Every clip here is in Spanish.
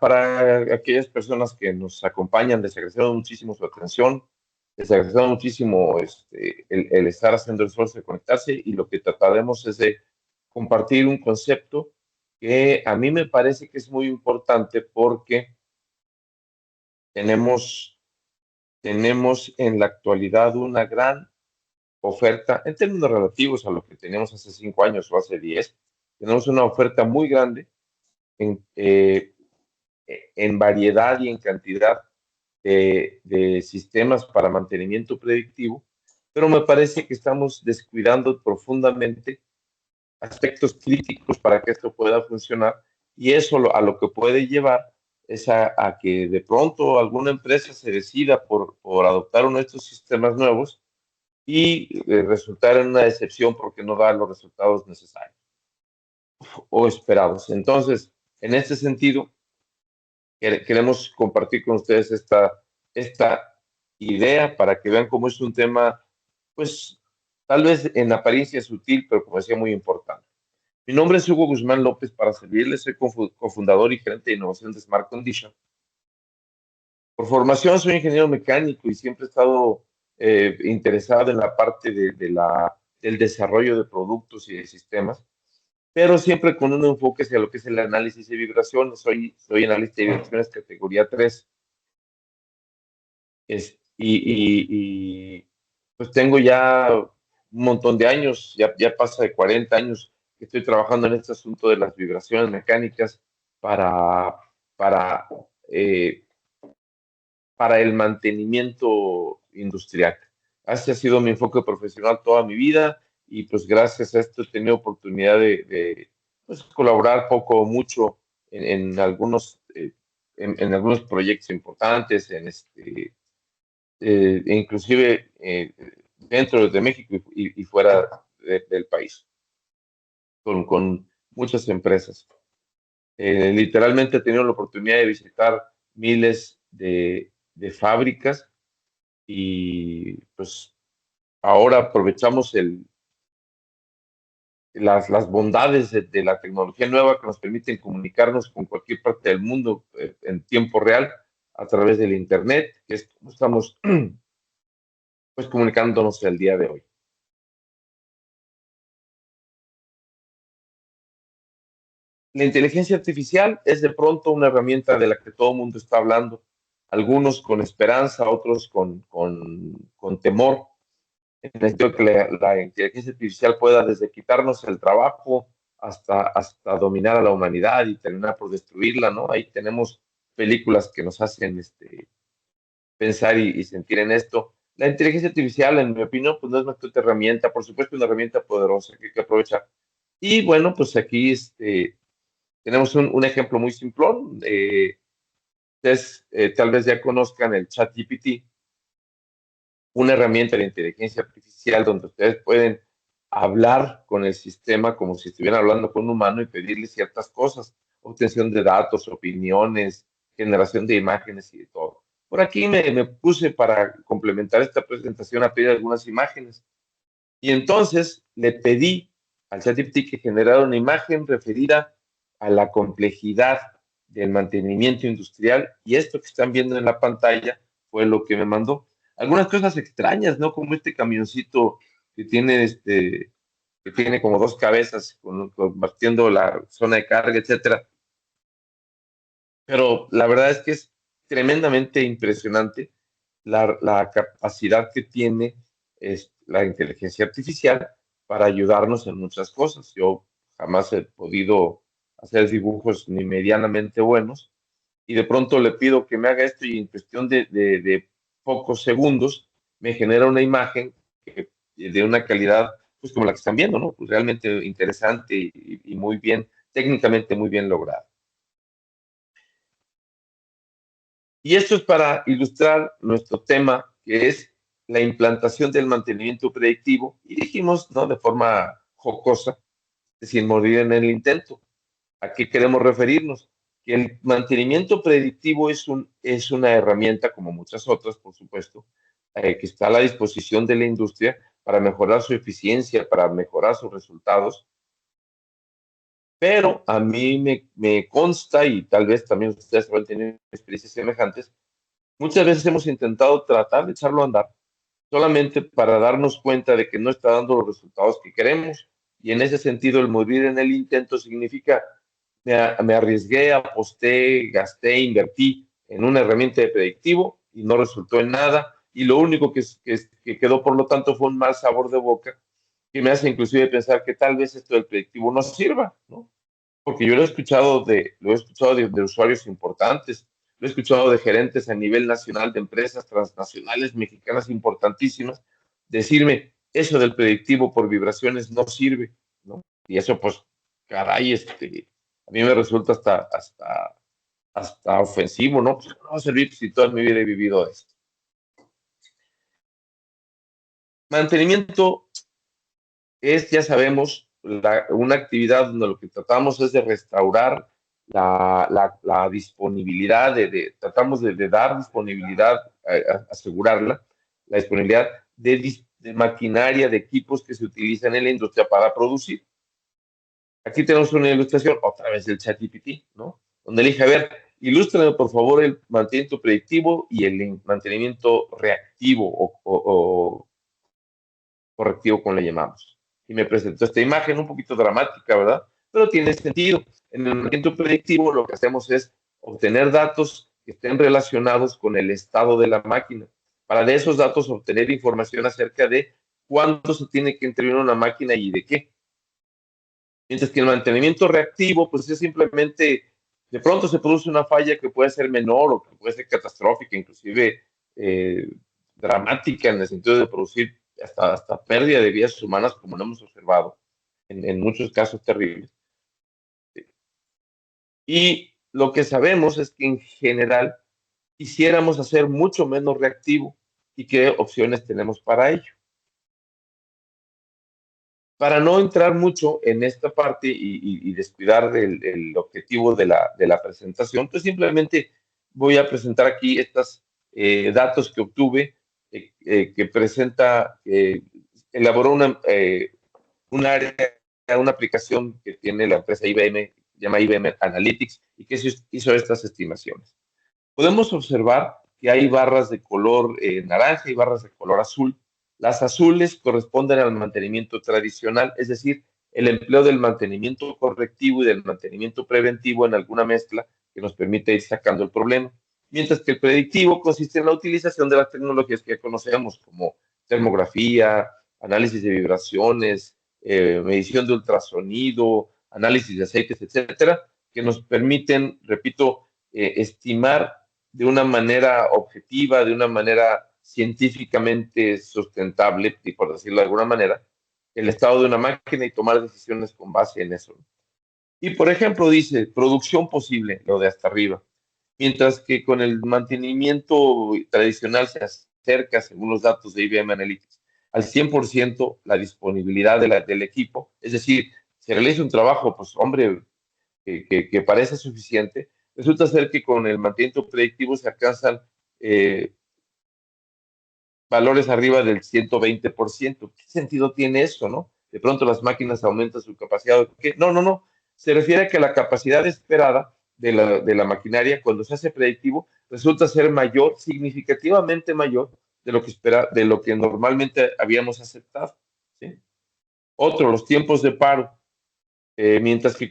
para aquellas personas que nos acompañan, les agradecemos muchísimo su atención, les agradecemos muchísimo el estar haciendo el esfuerzo de conectarse y lo que trataremos es de compartir un concepto que a mí me parece que es muy importante porque tenemos, tenemos en la actualidad una gran oferta en términos relativos a lo que teníamos hace 5 años o hace 10. Tenemos una oferta muy grande en, en variedad y en cantidad de sistemas para mantenimiento predictivo, pero me parece que estamos descuidando profundamente aspectos críticos para que esto pueda funcionar y eso a lo que puede llevar es a que de pronto alguna empresa se decida por adoptar uno de estos sistemas nuevos y resultar en una decepción porque no da los resultados necesarios o esperados. Entonces, en este sentido, queremos compartir con ustedes esta idea para que vean cómo es un tema, pues, tal vez en apariencia sutil, pero como decía, muy importante. Mi nombre es Hugo Guzmán López, para servirles, soy cofundador y gerente de innovación de Smart Condition. Por formación soy ingeniero mecánico y siempre he estado interesado en la parte del desarrollo de productos y de sistemas, pero siempre con un enfoque hacia lo que es el análisis de vibraciones. Soy analista de vibraciones categoría 3. Pues tengo ya un montón de años, ya pasa de 40 años que estoy trabajando en este asunto de las vibraciones mecánicas para, para, eh, para el mantenimiento industrial. Ese ha sido mi enfoque profesional toda mi vida y pues gracias a esto he tenido oportunidad de pues, colaborar poco o mucho en algunos, en algunos proyectos importantes, inclusive dentro de México y fuera del país, con muchas empresas. Literalmente he tenido la oportunidad de visitar miles de fábricas y pues ahora aprovechamos las bondades de la tecnología nueva que nos permiten comunicarnos con cualquier parte del mundo en tiempo real a través del Internet, que es como estamos pues comunicándonos el día de hoy. La inteligencia artificial es de pronto una herramienta de la que todo el mundo está hablando, algunos con esperanza, otros con temor, en el sentido de que la inteligencia artificial pueda desde quitarnos el trabajo hasta dominar a la humanidad y terminar por destruirla, ¿no? Ahí tenemos películas que nos hacen pensar y sentir en esto. La inteligencia artificial, en mi opinión, pues no es más que otra herramienta, por supuesto, una herramienta poderosa que hay que aprovechar. Y bueno, pues aquí tenemos un ejemplo muy simplón. Ustedes tal vez ya conozcan el ChatGPT, una herramienta de inteligencia artificial donde ustedes pueden hablar con el sistema como si estuvieran hablando con un humano y pedirle ciertas cosas, obtención de datos, opiniones, generación de imágenes y de todo. Por aquí me puse para complementar esta presentación a pedir algunas imágenes y entonces le pedí al ChatGPT que generara una imagen referida a la complejidad del mantenimiento industrial y esto que están viendo en la pantalla fue lo que me mandó. Algunas cosas extrañas, ¿no? Como este camioncito que tiene que tiene como dos cabezas compartiendo la zona de carga, etcétera. Pero la verdad es que es tremendamente impresionante la capacidad que tiene la inteligencia artificial para ayudarnos en muchas cosas. Yo jamás he podido hacer dibujos ni medianamente buenos y de pronto le pido que me haga esto y en cuestión de pocos segundos me genera una imagen de una calidad pues como la que están viendo, ¿no? Pues realmente interesante y muy bien, técnicamente muy bien lograda. Y esto es para ilustrar nuestro tema, que es la implantación del mantenimiento predictivo. Y dijimos, ¿no? De forma jocosa, sin morir en el intento. ¿A qué queremos referirnos? Que el mantenimiento predictivo es una herramienta, como muchas otras, por supuesto, que está a la disposición de la industria para mejorar su eficiencia, para mejorar sus resultados, Pero a mí me consta, y tal vez también ustedes van a tener experiencias semejantes, muchas veces hemos intentado tratar de echarlo a andar solamente para darnos cuenta de que no está dando los resultados que queremos. Y en ese sentido, el morir en el intento significa, me arriesgué, aposté, gasté, invertí en una herramienta de predictivo y no resultó en nada. Y lo único que quedó, por lo tanto, fue un mal sabor de boca que me hace inclusive pensar que tal vez esto del predictivo no sirva, ¿no? Porque yo lo he escuchado de usuarios importantes, lo he escuchado de gerentes a nivel nacional de empresas transnacionales mexicanas importantísimas decirme, eso del predictivo por vibraciones no sirve, ¿no? Y eso, pues, caray, a mí me resulta hasta ofensivo, ¿no? Pues, no va a servir si toda mi vida he vivido esto. Mantenimiento es, ya sabemos, una actividad donde lo que tratamos es de restaurar la disponibilidad, tratamos de dar disponibilidad, asegurarla, la disponibilidad de maquinaria, de equipos que se utilizan en la industria para producir. Aquí tenemos una ilustración, otra vez del ChatGPT, ¿no? Donde elige, a ver, ilústrame por favor el mantenimiento predictivo y el mantenimiento reactivo o correctivo, como le llamamos. Y me presentó esta imagen un poquito dramática, ¿verdad? Pero tiene sentido. En el mantenimiento predictivo lo que hacemos es obtener datos que estén relacionados con el estado de la máquina. Para de esos datos obtener información acerca de cuándo se tiene que intervenir una máquina y de qué. Mientras que el mantenimiento reactivo, pues es simplemente, de pronto se produce una falla que puede ser menor o que puede ser catastrófica, inclusive eh, dramática en el sentido de producir hasta pérdida de vidas humanas, como lo hemos observado en muchos casos terribles. Y lo que sabemos es que en general quisiéramos hacer mucho menos reactivo y qué opciones tenemos para ello. Para no entrar mucho en esta parte y descuidar el objetivo de la presentación, pues simplemente voy a presentar aquí estos datos que obtuve, que presenta, elaboró un área, una aplicación que tiene la empresa IBM, se llama IBM Analytics, y que hizo estas estimaciones. Podemos observar que hay barras de color naranja y barras de color azul. Las azules corresponden al mantenimiento tradicional, es decir, el empleo del mantenimiento correctivo y del mantenimiento preventivo en alguna mezcla que nos permite ir sacando el problema. Mientras que el predictivo consiste en la utilización de las tecnologías que conocemos como termografía, análisis de vibraciones, medición de ultrasonido, análisis de aceites, etcétera, que nos permiten, repito, estimar de una manera objetiva, de una manera científicamente sustentable, y por decirlo de alguna manera, el estado de una máquina y tomar decisiones con base en eso. Y por ejemplo, dice producción posible, lo de hasta arriba, mientras que con el mantenimiento tradicional se acerca, según los datos de IBM Analytics, al 100% la disponibilidad del equipo, es decir, se realiza un trabajo, pues hombre, que parece suficiente, resulta ser que con el mantenimiento predictivo se alcanzan eh, valores arriba del 120%. ¿Qué sentido tiene eso, no? De pronto las máquinas aumentan su capacidad. ¿Qué? No, no, no. Se refiere a que la capacidad esperada de la maquinaria cuando se hace predictivo resulta ser mayor, significativamente mayor de lo que de lo que normalmente habíamos aceptado. ¿Sí? Otro, los tiempos de paro. Mientras que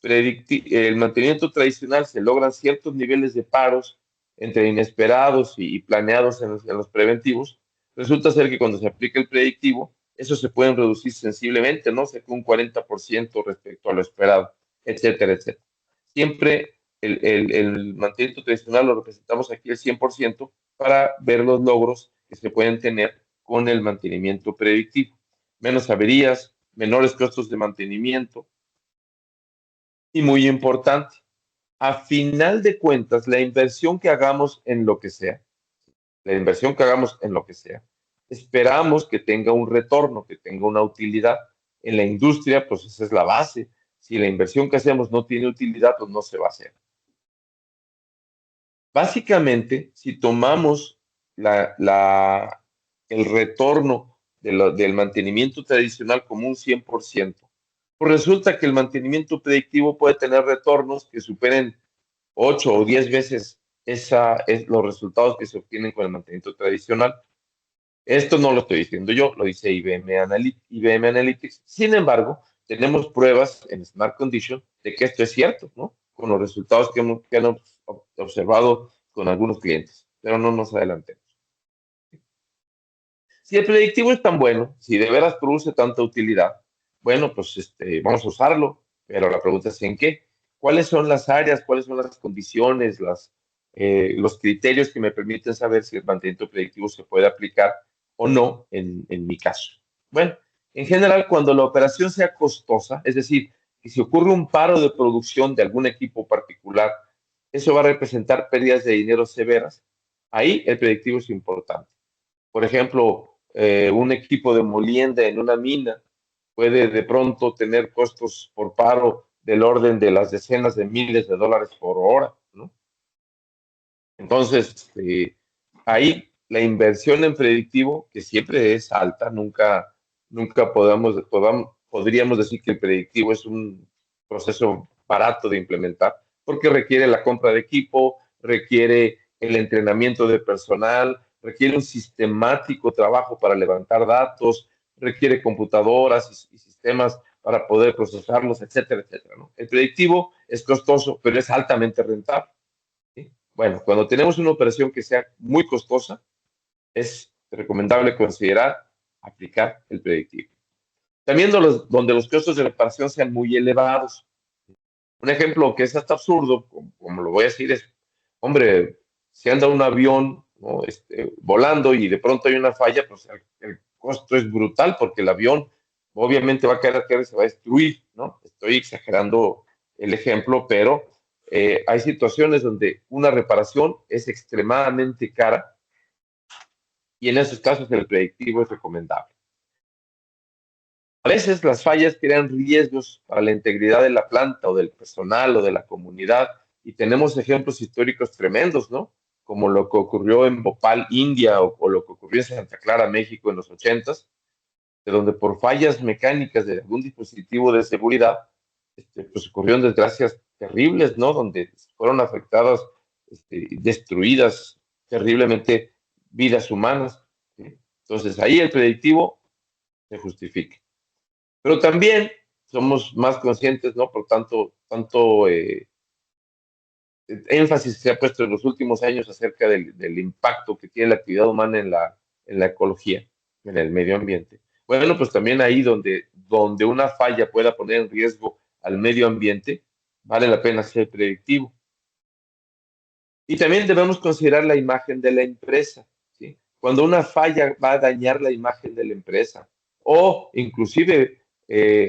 el mantenimiento tradicional se logran ciertos niveles de paros entre inesperados y planeados en los preventivos, resulta ser que cuando se aplica el predictivo, eso se pueden reducir sensiblemente, ¿no? Cerca de un 40% respecto a lo esperado, etcétera, etcétera. Siempre el mantenimiento tradicional lo representamos aquí al 100% para ver los logros que se pueden tener con el mantenimiento predictivo. Menos averías, menores costos de mantenimiento y muy importante, a final de cuentas, la inversión que hagamos en lo que sea, la inversión que hagamos en lo que sea, esperamos que tenga un retorno, que tenga una utilidad. En la industria, pues esa es la base. Si la inversión que hacemos no tiene utilidad, pues no se va a hacer. Básicamente, si tomamos el retorno del mantenimiento tradicional como un 100%, Pues resulta que el mantenimiento predictivo puede tener retornos que superen 8 o 10 veces los resultados que se obtienen con el mantenimiento tradicional. Esto no lo estoy diciendo yo, lo dice IBM Analytics. Sin embargo, tenemos pruebas en Smart Condition de que esto es cierto, ¿no? Con los resultados que han observado con algunos clientes. Pero no nos adelantemos. Si el predictivo es tan bueno, si de veras produce tanta utilidad, bueno, pues vamos a usarlo, pero la pregunta es ¿en qué? ¿Cuáles son las áreas, cuáles son las condiciones, los criterios que me permiten saber si el mantenimiento predictivo se puede aplicar o no en mi caso? Bueno, en general, cuando la operación sea costosa, es decir, que si ocurre un paro de producción de algún equipo particular, eso va a representar pérdidas de dinero severas, ahí el predictivo es importante. Por ejemplo, un equipo de molienda en una mina puede de pronto tener costos por paro del orden de las decenas de miles de dólares por hora, ¿no? Entonces, ahí la inversión en predictivo, que siempre es alta, nunca podríamos decir que el predictivo es un proceso barato de implementar, porque requiere la compra de equipo, requiere el entrenamiento de personal, requiere un sistemático trabajo para levantar datos, requiere computadoras y sistemas para poder procesarlos, etcétera, etcétera, ¿no? El predictivo es costoso, pero es altamente rentable. ¿Sí? Bueno, cuando tenemos una operación que sea muy costosa, es recomendable considerar aplicar el predictivo. También donde los costos de reparación sean muy elevados. Un ejemplo que es hasta absurdo, como lo voy a decir, es, hombre, si anda un avión, ¿no? Volando y de pronto hay una falla, pues el costo es brutal porque el avión obviamente va a caer y se va a destruir, ¿no? Estoy exagerando el ejemplo, pero hay situaciones donde una reparación es extremadamente cara y en esos casos el predictivo es recomendable. A veces las fallas crean riesgos para la integridad de la planta o del personal o de la comunidad y tenemos ejemplos históricos tremendos, ¿no? Como lo que ocurrió en Bhopal, India o lo que ocurrió en Santa Clara, México en los 80s, de donde por fallas mecánicas de algún dispositivo de seguridad, pues ocurrieron desgracias terribles, ¿no? Donde fueron afectadas, destruidas terriblemente vidas humanas. ¿Sí? Entonces ahí el predictivo se justifica. Pero también somos más conscientes, ¿no? Por tanto énfasis se ha puesto en los últimos años acerca del impacto que tiene la actividad humana en la ecología, en el medio ambiente. Bueno, pues también ahí donde una falla pueda poner en riesgo al medio ambiente, vale la pena ser predictivo. Y también debemos considerar la imagen de la empresa, ¿sí? Cuando una falla va a dañar la imagen de la empresa o inclusive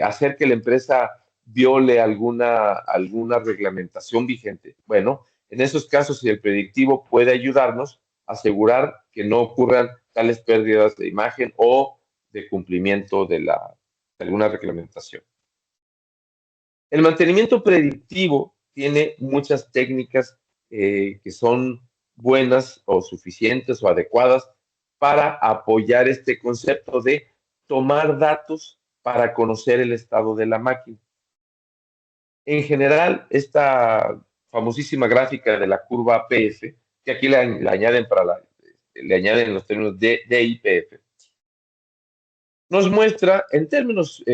hacer que la empresa viole alguna reglamentación vigente, bueno, en esos casos si el predictivo puede ayudarnos a asegurar que no ocurran tales pérdidas de imagen o de cumplimiento de alguna reglamentación. El mantenimiento predictivo tiene muchas técnicas que son buenas o suficientes o adecuadas para apoyar este concepto de tomar datos para conocer el estado de la máquina. En general, esta famosísima gráfica de la curva PF, que aquí le añaden los términos de IPF, nos muestra en términos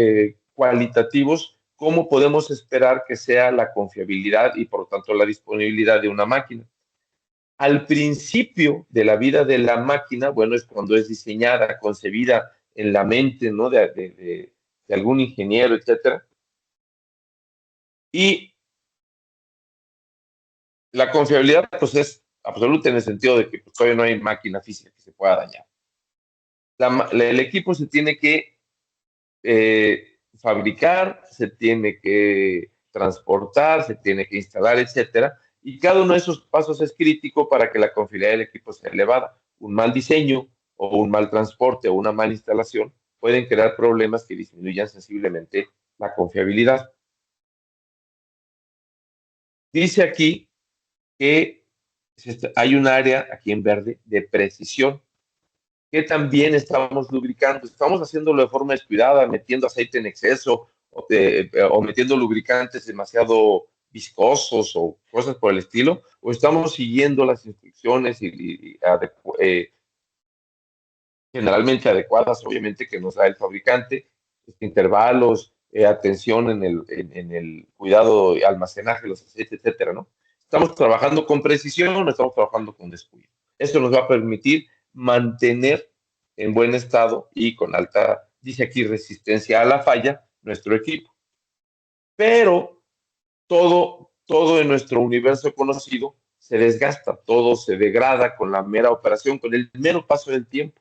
cualitativos cómo podemos esperar que sea la confiabilidad y por lo tanto la disponibilidad de una máquina. Al principio de la vida de la máquina, bueno, es cuando es diseñada, concebida en la mente, ¿no? De algún ingeniero, etcétera. Y la confiabilidad, pues, es absoluta en el sentido de que pues, todavía no hay máquina física que se pueda dañar. El equipo se tiene que fabricar, se tiene que transportar, se tiene que instalar, etcétera. Y cada uno de esos pasos es crítico para que la confiabilidad del equipo sea elevada. Un mal diseño o un mal transporte o una mala instalación pueden crear problemas que disminuyan sensiblemente la confiabilidad. Dice aquí que hay un área aquí en verde de precisión que también estamos lubricando. Estamos haciéndolo de forma descuidada, metiendo aceite en exceso o metiendo lubricantes demasiado viscosos o cosas por el estilo, o estamos siguiendo las instrucciones generalmente adecuadas, obviamente, que nos da el fabricante, intervalos, atención en el cuidado, almacenaje, los aceites, etcétera, ¿no? Estamos trabajando con precisión o estamos trabajando con descuido. Esto nos va a permitir mantener en buen estado y con alta, dice aquí, resistencia a la falla, nuestro equipo. Pero todo en nuestro universo conocido se desgasta, todo se degrada con la mera operación, con el mero paso del tiempo.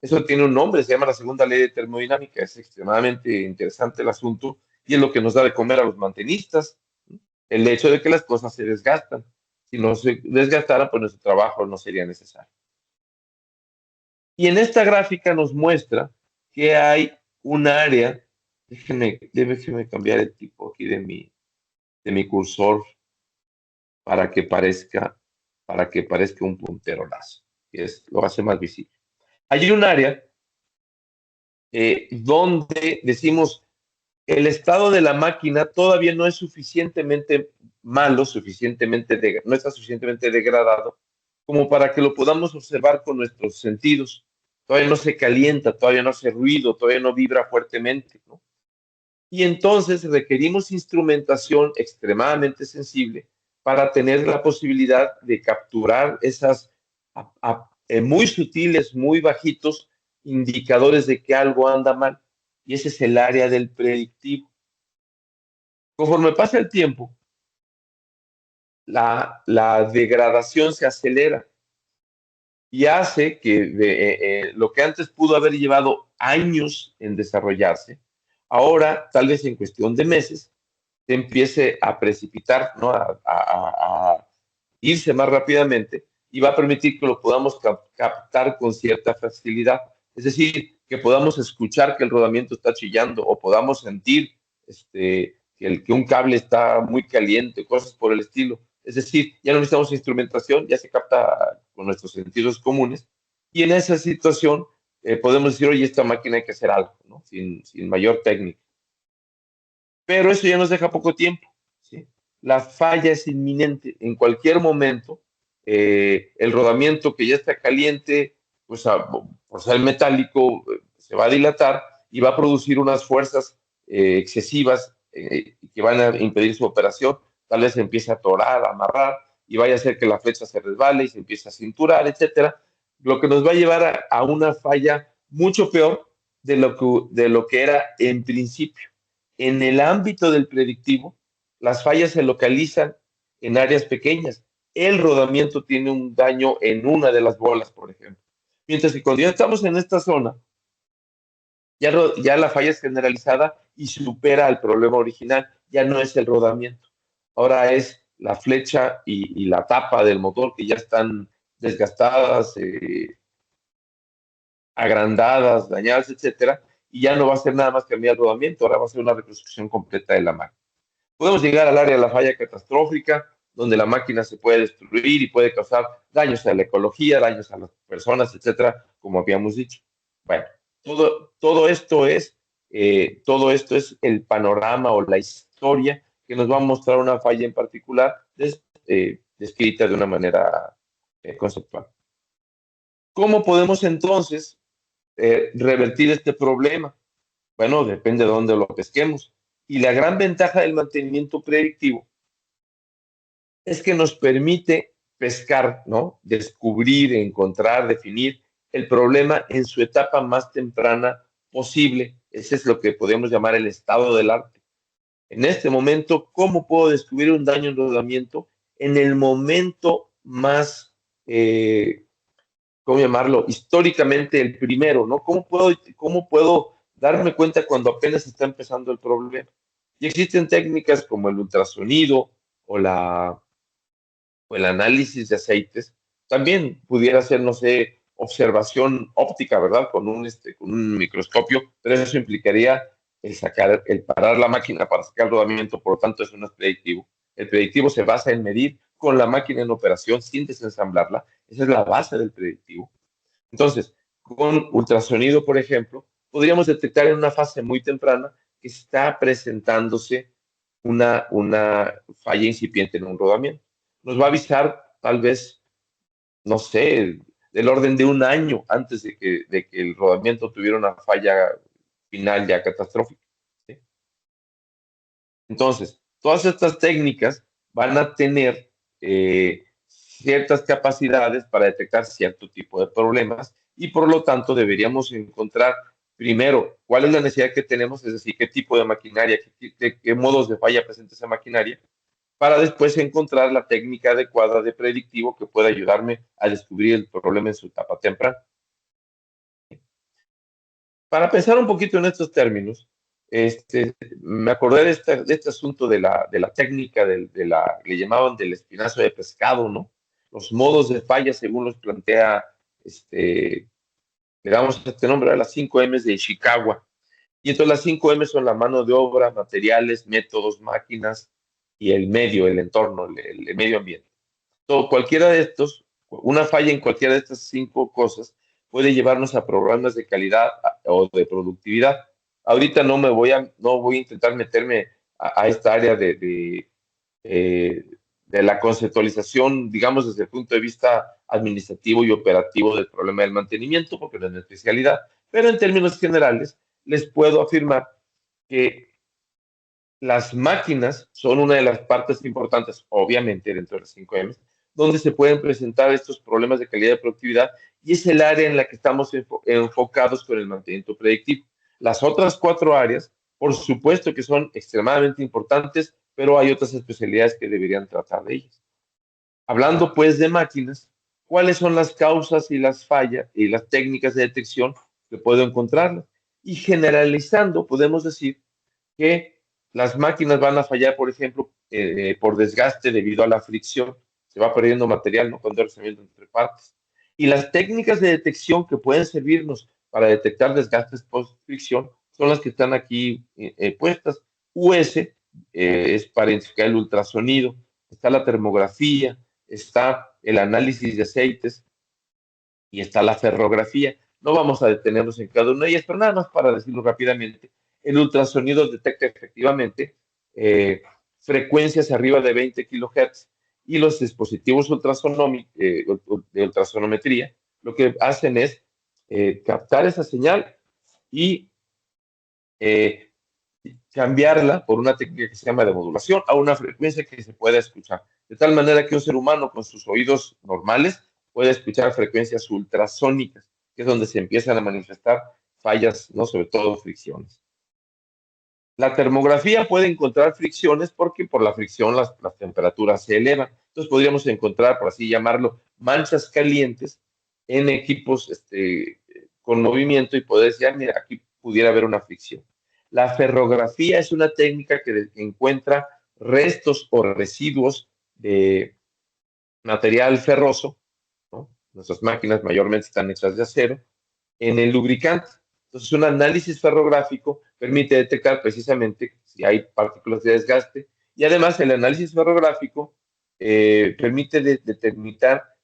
Eso tiene un nombre, se llama la segunda ley de termodinámica. Es extremadamente interesante el asunto y es lo que nos da de comer a los mantenistas. El hecho de que las cosas se desgastan. Si no se desgastaran, pues nuestro trabajo no sería necesario. Y en esta gráfica nos muestra que hay un área. Déjenme cambiar el tipo aquí de mi cursor para que parezca, un puntero lazo, que lo hace más visible. Hay un área donde decimos el estado de la máquina todavía no es suficientemente malo, no está suficientemente degradado como para que lo podamos observar con nuestros sentidos. Todavía no se calienta, todavía no hace ruido, todavía no vibra fuertemente, ¿no? Y entonces requerimos instrumentación extremadamente sensible para tener la posibilidad de capturar esas muy sutiles, muy bajitos indicadores de que algo anda mal. Y ese es el área del predictivo. Conforme pasa el tiempo, la degradación se acelera y hace que lo que antes pudo haber llevado años en desarrollarse, ahora, tal vez en cuestión de meses, se empiece a precipitar, ¿no? A irse más rápidamente y va a permitir que lo podamos captar con cierta facilidad. Es decir, que podamos escuchar que el rodamiento está chillando o podamos sentir que un cable está muy caliente, cosas por el estilo. Es decir, ya no necesitamos instrumentación, ya se capta con nuestros sentidos comunes y en esa situación podemos decir, oye, esta máquina hay que hacer algo, ¿no? Sin mayor técnica. Pero eso ya nos deja poco tiempo, ¿sí? La falla es inminente. En cualquier momento, el rodamiento que ya está caliente, pues por ser metálico, se va a dilatar y va a producir unas fuerzas excesivas que van a impedir su operación. Tal vez se empiece a atorar, a amarrar y vaya a hacer que la flecha se resbale y se empiece a cinturar, etcétera. Lo que nos va a llevar a una falla mucho peor de lo que era en principio. En el ámbito del predictivo, las fallas se localizan en áreas pequeñas. El rodamiento tiene un daño en una de las bolas, por ejemplo. Mientras que cuando ya estamos en esta zona, ya la falla es generalizada y supera al problema original. Ya no es el rodamiento. Ahora es la flecha y la tapa del motor que ya están desgastadas, agrandadas, dañadas, etcétera, y ya no va a ser nada más cambiar el rodamiento, ahora va a ser una reconstrucción completa de la máquina. Podemos llegar al área de la falla catastrófica, donde la máquina se puede destruir y puede causar daños a la ecología, daños a las personas, etcétera, como habíamos dicho. Bueno, todo esto es el panorama o la historia que nos va a mostrar una falla en particular, descrita de una manera conceptual. ¿Cómo podemos entonces revertir este problema? Bueno, depende de dónde lo pesquemos. Y la gran ventaja del mantenimiento predictivo es que nos permite pescar, ¿no? Descubrir, encontrar, definir el problema en su etapa más temprana posible. Ese es lo que podemos llamar el estado del arte. En este momento, ¿cómo puedo descubrir un daño en rodamiento en el momento más, ¿cómo llamarlo? Históricamente el primero, ¿no? ¿Cómo puedo darme cuenta cuando apenas está empezando el problema? Y existen técnicas como el ultrasonido o el análisis de aceites. También pudiera ser, no sé, observación óptica, ¿verdad? Con un microscopio, pero eso implicaría el parar la máquina para sacar el rodamiento, por lo tanto eso no es predictivo. El predictivo se basa en medir con la máquina en operación sin desensamblarla. Esa es la base del predictivo. Entonces, con ultrasonido, por ejemplo, podríamos detectar en una fase muy temprana que está presentándose una falla incipiente en un rodamiento. Nos va a avisar tal vez, no sé, del orden de un año antes de que el rodamiento tuviera una falla final ya catastrófica. ¿Sí? Entonces, todas estas técnicas van a tener ciertas capacidades para detectar cierto tipo de problemas y por lo tanto deberíamos encontrar primero cuál es la necesidad que tenemos, es decir, qué tipo de maquinaria, qué modos de falla presenta esa maquinaria, para después encontrar la técnica adecuada de predictivo que pueda ayudarme a descubrir el problema en su etapa temprana. Para pensar un poquito en estos términos, me acordé de este asunto de la técnica, le llamaban del espinazo de pescado, ¿no? Los modos de falla, según los plantea, le damos este nombre a las 5 M's de Ishikawa. Y entonces las 5 M son la mano de obra, materiales, métodos, máquinas y el medio, el entorno, el medio ambiente. Cualquiera de estos, una falla en cualquiera de estas 5 cosas puede llevarnos a problemas de calidad o de productividad. Ahorita no voy a intentar meterme a esta área eh, de la conceptualización, digamos, desde el punto de vista administrativo y operativo del problema del mantenimiento, porque no es mi especialidad, pero en términos generales les puedo afirmar que las máquinas son una de las partes importantes, obviamente, dentro de las 5M, donde se pueden presentar estos problemas de calidad de productividad y es el área en la que estamos enfocados con el mantenimiento predictivo. Las otras 4 áreas, por supuesto que son extremadamente importantes, pero hay otras especialidades que deberían tratar de ellas. Hablando pues de máquinas, ¿cuáles son las causas y las fallas y las técnicas de detección que puedo encontrarlas? Y generalizando, podemos decir que las máquinas van a fallar, por ejemplo, por desgaste debido a la fricción. Se va perdiendo material, ¿no? Cuando hay rozamiento entre partes. Y las técnicas de detección que pueden servirnos para detectar desgastes post-fricción son las que están aquí puestas. US es para identificar el ultrasonido, está la termografía, está el análisis de aceites y está la ferrografía. No vamos a detenernos en cada una de ellas, pero nada más para decirlo rápidamente. El ultrasonido detecta efectivamente eh, frecuencias arriba de 20 kHz y los dispositivos de ultrasonometría lo que hacen es captar esa señal y eh, cambiarla por una técnica que se llama de modulación a una frecuencia que se pueda escuchar. De tal manera que un ser humano con sus oídos normales puede escuchar frecuencias ultrasónicas, que es donde se empiezan a manifestar fallas, ¿no? Sobre todo fricciones. La termografía puede encontrar fricciones porque por la fricción las temperaturas se elevan. Entonces podríamos encontrar, por así llamarlo, manchas calientes en equipos con movimiento y poder decir, mira, aquí pudiera haber una fricción. La ferrografía es una técnica que encuentra restos o residuos de material ferroso, ¿no? Nuestras máquinas mayormente están hechas de acero, en el lubricante. Entonces, un análisis ferrográfico permite detectar precisamente si hay partículas de desgaste y además el análisis ferrográfico permite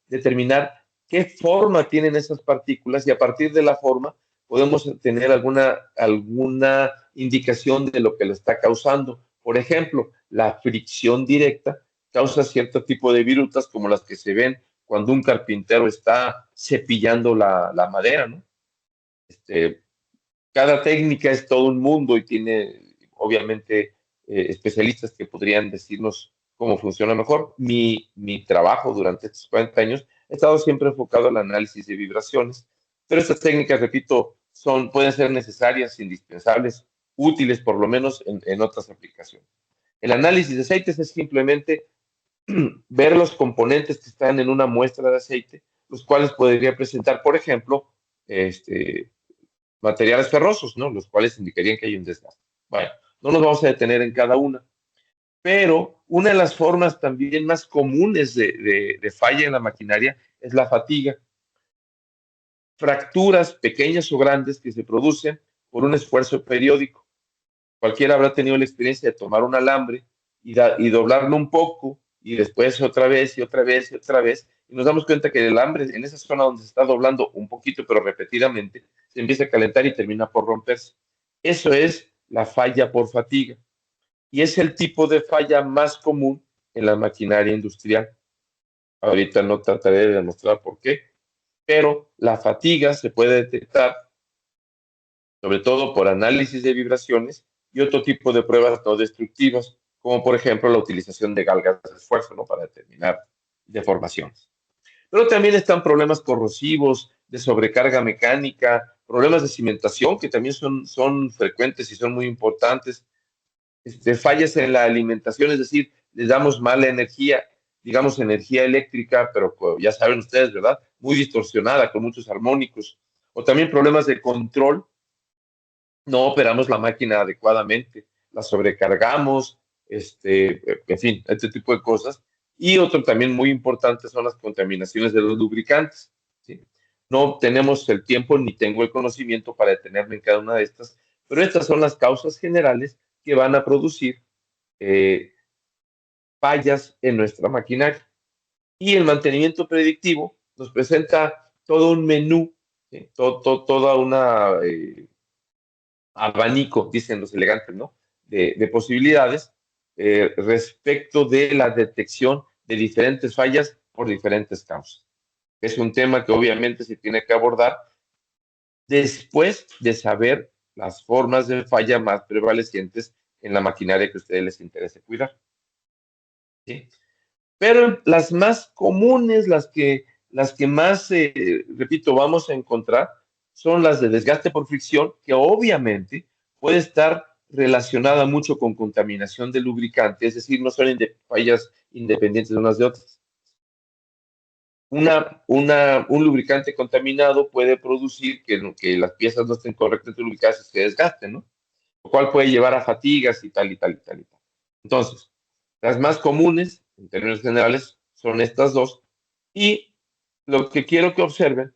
determinar qué forma tienen esas partículas y a partir de la forma podemos tener alguna indicación de lo que lo está causando. Por ejemplo, la fricción directa causa cierto tipo de virutas como las que se ven cuando un carpintero está cepillando la madera, ¿no? Este, cada técnica es todo un mundo y tiene, obviamente, especialistas que podrían decirnos cómo funciona mejor. Mi trabajo durante estos 40 años ha estado siempre enfocado al análisis de vibraciones, pero estas técnicas, repito, pueden ser necesarias, indispensables, útiles por lo menos en otras aplicaciones. El análisis de aceites es simplemente ver los componentes que están en una muestra de aceite, los cuales podría presentar, por ejemplo, materiales ferrosos, ¿no? Los cuales indicarían que hay un desgaste. Bueno, no nos vamos a detener en cada una, pero una de las formas también más comunes de falla en la maquinaria es la fatiga. Fracturas pequeñas o grandes que se producen por un esfuerzo periódico. Cualquiera habrá tenido la experiencia de tomar un alambre y doblarlo un poco y después otra vez y otra vez y otra vez. Y nos damos cuenta que el alambre en esa zona donde se está doblando un poquito, pero repetidamente, se empieza a calentar y termina por romperse. Eso es la falla por fatiga. Y es el tipo de falla más común en la maquinaria industrial. Ahorita no trataré de demostrar por qué, pero la fatiga se puede detectar sobre todo por análisis de vibraciones y otro tipo de pruebas no destructivas, como por ejemplo la utilización de galgas de esfuerzo, ¿no? Para determinar deformaciones. Pero también están problemas corrosivos, de sobrecarga mecánica, problemas de cimentación que también son frecuentes y son muy importantes, fallas en la alimentación, es decir, les damos mala energía, digamos energía eléctrica, pero ya saben ustedes, ¿verdad? Muy distorsionada, con muchos armónicos, o también problemas de control, no operamos la máquina adecuadamente, la sobrecargamos, en fin, este tipo de cosas. Y otro también muy importante son las contaminaciones de los lubricantes, ¿sí? No tenemos el tiempo ni tengo el conocimiento para detenerme en cada una de estas, pero estas son las causas generales que van a producir eh, fallas en nuestra maquinaria. Y el mantenimiento predictivo nos presenta todo un menú, ¿sí? Toda una abanico, dicen los elegantes, ¿no? De posibilidades respecto de la detección de diferentes fallas por diferentes causas. Es un tema que obviamente se tiene que abordar después de saber las formas de falla más prevalecientes en la maquinaria que a ustedes les interese cuidar, ¿sí? Pero las más comunes, las que más, repito, vamos a encontrar, son las de desgaste por fricción, que obviamente puede estar relacionada mucho con contaminación de lubricante, es decir, no son fallas independientes de unas de otras. Un lubricante contaminado puede producir que las piezas no estén correctamente lubricadas y se desgasten, ¿no? Lo cual puede llevar a fatigas y tal y tal y tal y tal. Entonces, las más comunes, en términos generales, son estas dos. Y lo que quiero que observen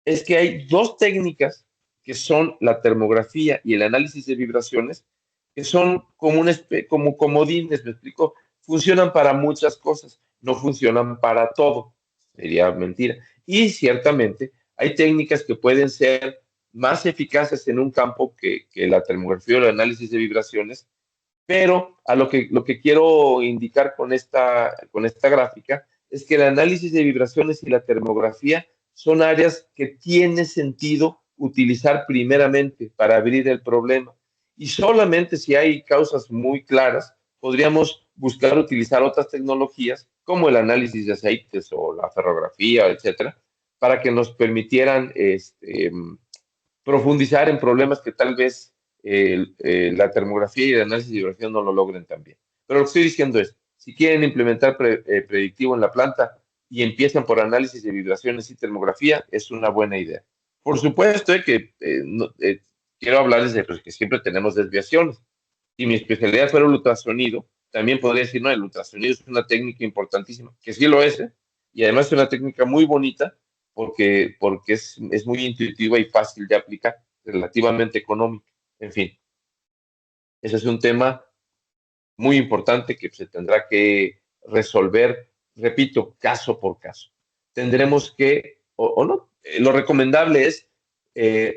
es que hay dos técnicas que son la termografía y el análisis de vibraciones, que son como, como comodines, me explico, funcionan para muchas cosas, no funcionan para todo, sería mentira. Y ciertamente hay técnicas que pueden ser más eficaces en un campo que la termografía o el análisis de vibraciones, pero a lo que quiero indicar con esta gráfica es que el análisis de vibraciones y la termografía son áreas que tiene sentido utilizar primeramente para abrir el problema. Y solamente si hay causas muy claras, podríamos buscar utilizar otras tecnologías como el análisis de aceites o la ferrografía, etcétera, para que nos permitieran profundizar en problemas que tal vez la termografía y el análisis de vibración no lo logren también. Pero lo que estoy diciendo es, si quieren implementar predictivo en la planta y empiezan por análisis de vibraciones y termografía, es una buena idea. Por supuesto que quiero hablarles de pues, que siempre tenemos desviaciones. Si mi especialidad fuera el ultrasonido, también podría decir, no, el ultrasonido es una técnica importantísima, que sí lo es, ¿eh? Y además es una técnica muy bonita porque es muy intuitiva y fácil de aplicar, relativamente económica. En fin, ese es un tema muy importante que se tendrá que resolver, repito, caso por caso. Tendremos que, o no, lo recomendable es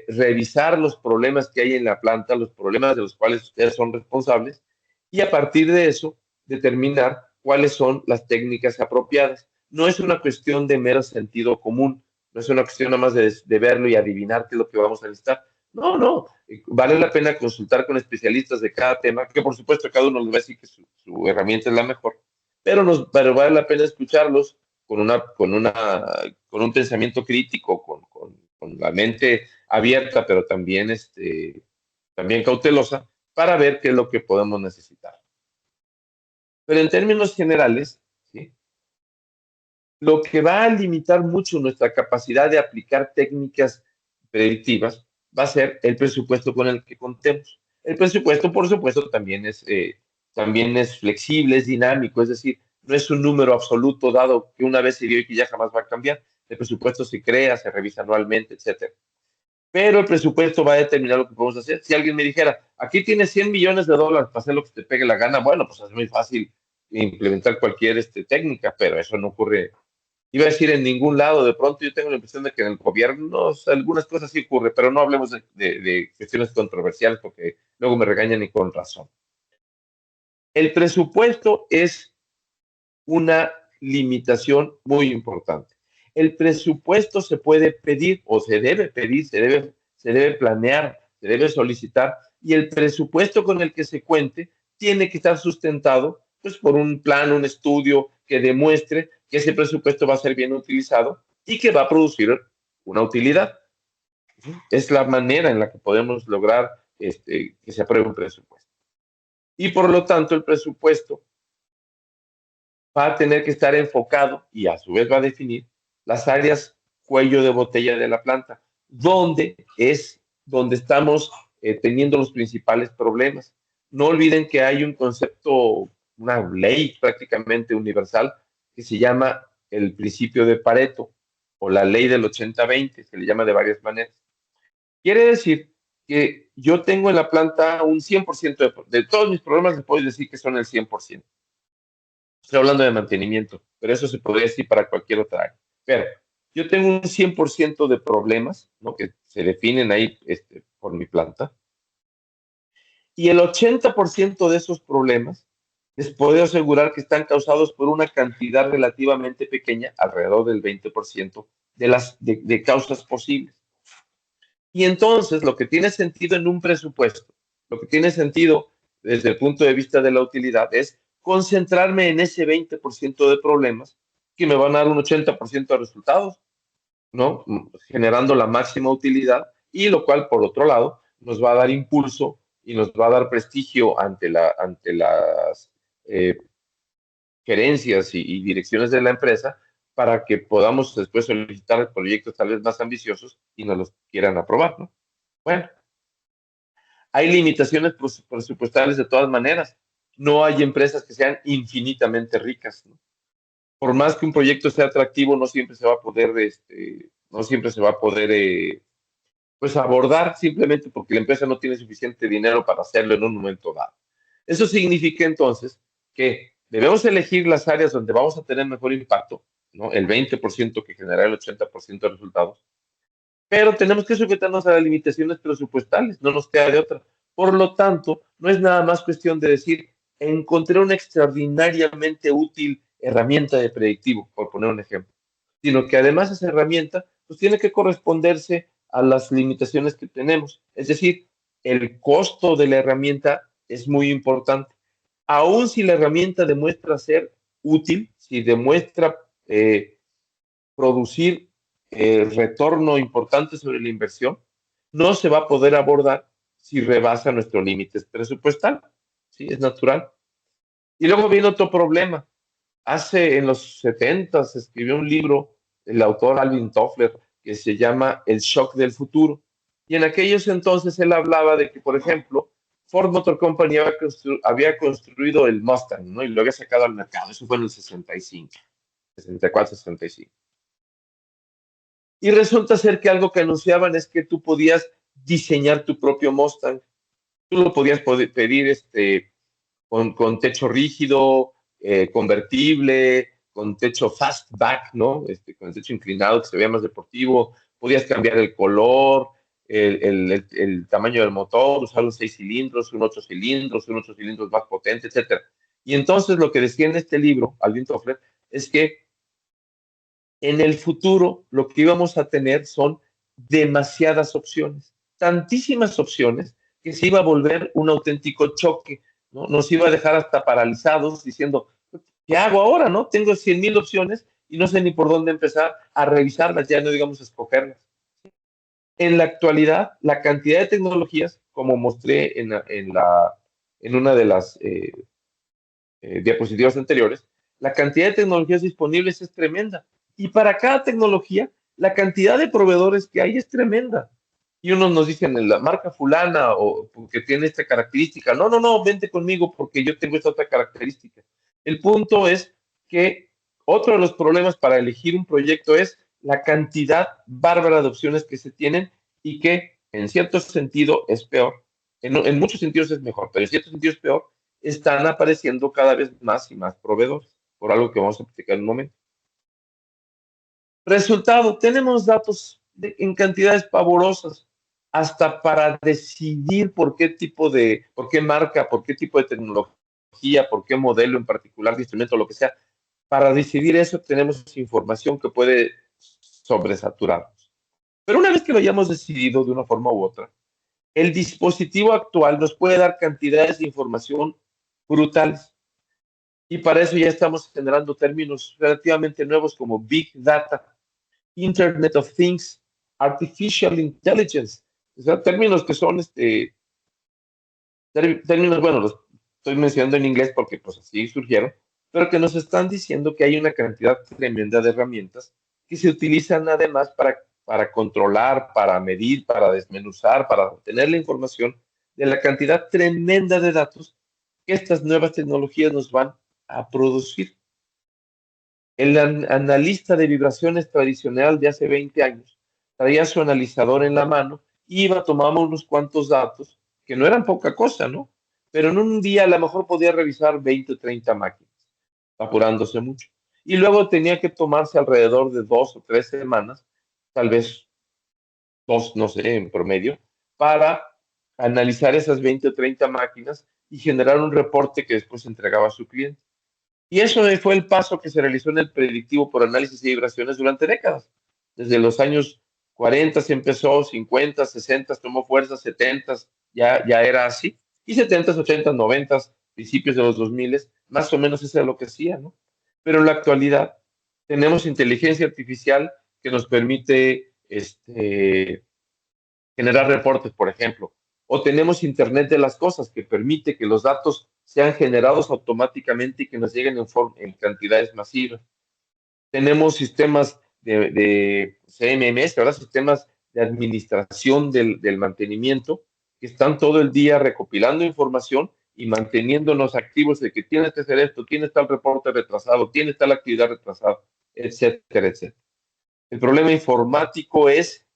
revisar los problemas que hay en la planta, los problemas de los cuales ustedes son responsables, y a partir de eso determinar cuáles son las técnicas apropiadas. No es una cuestión de mero sentido común, no es una cuestión nada más de verlo y adivinar qué es lo que vamos a necesitar. No, no, vale la pena consultar con especialistas de cada tema, que por supuesto cada uno les va a decir que su herramienta es la mejor, pero vale la pena escucharlos con un pensamiento crítico, con la mente abierta, pero también, también cautelosa, para ver qué es lo que podemos necesitar. Pero en términos generales, ¿sí? Lo que va a limitar mucho nuestra capacidad de aplicar técnicas predictivas va a ser el presupuesto con el que contemos. El presupuesto, por supuesto, también es flexible, es dinámico, es decir, no es un número absoluto dado que una vez se dio y que ya jamás va a cambiar. El presupuesto se crea, se revisa anualmente, etcétera. Pero el presupuesto va a determinar lo que podemos hacer. Si alguien me dijera, aquí tienes 100 millones de dólares para hacer lo que te pegue la gana, bueno, pues es muy fácil implementar cualquier técnica, pero eso no ocurre Iba a decir en ningún lado, de pronto yo tengo la impresión de que en el gobierno o sea, algunas cosas sí ocurren, pero no hablemos de cuestiones controversiales porque luego me regañan y con razón. El presupuesto es una limitación muy importante. El presupuesto se puede pedir o se debe pedir, se debe planear, se debe solicitar y el presupuesto con el que se cuente tiene que estar sustentado pues, por un plan, un estudio que demuestre que ese presupuesto va a ser bien utilizado y que va a producir una utilidad. Es la manera en la que podemos lograr que se apruebe un presupuesto. Y por lo tanto, el presupuesto va a tener que estar enfocado y a su vez va a definir las áreas cuello de botella de la planta, donde estamos teniendo los principales problemas. No olviden que hay un concepto, una ley prácticamente universal que se llama el principio de Pareto o la ley del 80-20, se le llama de varias maneras. Quiere decir que yo tengo en la planta un 100% de todos mis problemas, les puedo decir que son el 100%. Estoy hablando de mantenimiento, pero eso se podría decir para cualquier otra área. Pero yo tengo un 100% de problemas, ¿no? Que se definen ahí por mi planta, y el 80% de esos problemas les puedo asegurar que están causados por una cantidad relativamente pequeña, alrededor del 20% de causas posibles. Y entonces lo que tiene sentido en un presupuesto, lo que tiene sentido desde el punto de vista de la utilidad es concentrarme en ese 20% de problemas que me van a dar un 80% de resultados, ¿no? Generando la máxima utilidad y lo cual, por otro lado, nos va a dar impulso y nos va a dar prestigio ante las eh, gerencias y direcciones de la empresa para que podamos después solicitar proyectos tal vez más ambiciosos y nos los quieran aprobar, ¿no? Bueno, hay limitaciones presupuestales de todas maneras. No hay empresas que sean infinitamente ricas, ¿no? Por más que un proyecto sea atractivo, no siempre se va a poder, no siempre se va a poder pues abordar simplemente porque la empresa no tiene suficiente dinero para hacerlo en un momento dado. Eso significa entonces que debemos elegir las áreas donde vamos a tener mejor impacto, ¿no? El 20% que generará el 80% de resultados, pero tenemos que sujetarnos a las limitaciones presupuestales, no nos queda de otra. Por lo tanto, no es nada más cuestión de decir, encontré una extraordinariamente útil herramienta de predictivo, por poner un ejemplo, sino que además esa herramienta pues tiene que corresponderse a las limitaciones que tenemos. Es decir, el costo de la herramienta es muy importante. Aún si la herramienta demuestra ser útil, si demuestra producir retorno importante sobre la inversión, no se va a poder abordar si rebasa nuestro límite presupuestal. Sí, es natural. Y luego viene otro problema. En los 70 se escribió un libro, el autor Alvin Toffler, que se llama El shock del futuro. Y en aquellos entonces él hablaba de que, por ejemplo, Ford Motor Company había construido el Mustang, ¿no? Y lo había sacado al mercado. Eso fue en el 65, 64, 65. Y resulta ser que algo que anunciaban es que tú podías diseñar tu propio Mustang. Tú lo podías pedir con techo rígido, convertible, con techo fastback, ¿no? Con el techo inclinado que se vea más deportivo. Podías cambiar el color, el tamaño del motor, usar un 6 cilindros, un 8 cilindros, un 8 cilindros más potente, etcétera. Y entonces lo que decía en este libro, Alvin Toffler, es que en el futuro lo que íbamos a tener son demasiadas opciones, tantísimas opciones que se iba a volver un auténtico choque, ¿no? Nos iba a dejar hasta paralizados diciendo, ¿qué hago ahora? ¿No? Tengo 100,000 opciones y no sé ni por dónde empezar a revisarlas, ya no digamos escogerlas. En la actualidad, la cantidad de tecnologías, como mostré en una de las diapositivas anteriores, la cantidad de tecnologías disponibles es tremenda. Y para cada tecnología, la cantidad de proveedores que hay es tremenda. Y unos nos dicen, la marca fulana o porque tiene esta característica. No, no, no, vente conmigo porque yo tengo esta otra característica. El punto es que otro de los problemas para elegir un proyecto es la cantidad bárbara de opciones que se tienen y que en cierto sentido es peor. En muchos sentidos es mejor, pero en cierto sentido es peor, están apareciendo cada vez más y más proveedores, por algo que vamos a platicar en un momento. Resultado, tenemos datos en cantidades pavorosas, hasta para decidir por qué marca, por qué tipo de tecnología, por qué modelo en particular de instrumento, lo que sea. Para decidir eso tenemos información que puede sobresaturarnos. Pero una vez que lo hayamos decidido de una forma u otra, el dispositivo actual nos puede dar cantidades de información brutales. Y para eso ya estamos generando términos relativamente nuevos como Big Data, Internet of Things, Artificial Intelligence. O sea, términos que son términos, bueno, los estoy mencionando en inglés porque pues así surgieron, pero que nos están diciendo que hay una cantidad tremenda de herramientas que se utilizan además para controlar, para medir, para desmenuzar, para obtener la información de la cantidad tremenda de datos que estas nuevas tecnologías nos van a producir. El analista de vibraciones tradicional de hace 20 años traía su analizador en la mano, iba, tomaba unos cuantos datos, que no eran poca cosa, ¿no? Pero en un día a lo mejor podía revisar 20 o 30 máquinas, apurándose mucho. Y luego tenía que tomarse alrededor de 2 o 3 semanas, tal vez dos, no sé, en promedio, para analizar esas 20 o 30 máquinas y generar un reporte que después entregaba a su cliente. Y eso fue el paso que se realizó en el predictivo por análisis de vibraciones durante décadas. Desde los años 40 se empezó, 50, 60 tomó fuerza, 70 ya era así. Y 70, 80, 90, principios de los 2000, más o menos eso es lo que hacía, ¿no? Pero en la actualidad tenemos inteligencia artificial que nos permite generar reportes, por ejemplo, o tenemos Internet de las cosas que permite que los datos sean generados automáticamente y que nos lleguen en cantidades masivas. Tenemos sistemas de CMMS, ¿verdad? Sistemas de administración del mantenimiento que están todo el día recopilando información y manteniéndonos activos de que tienes que hacer esto, tienes tal reporte retrasado, tienes tal actividad retrasada, etcétera, etcétera. El problema informático es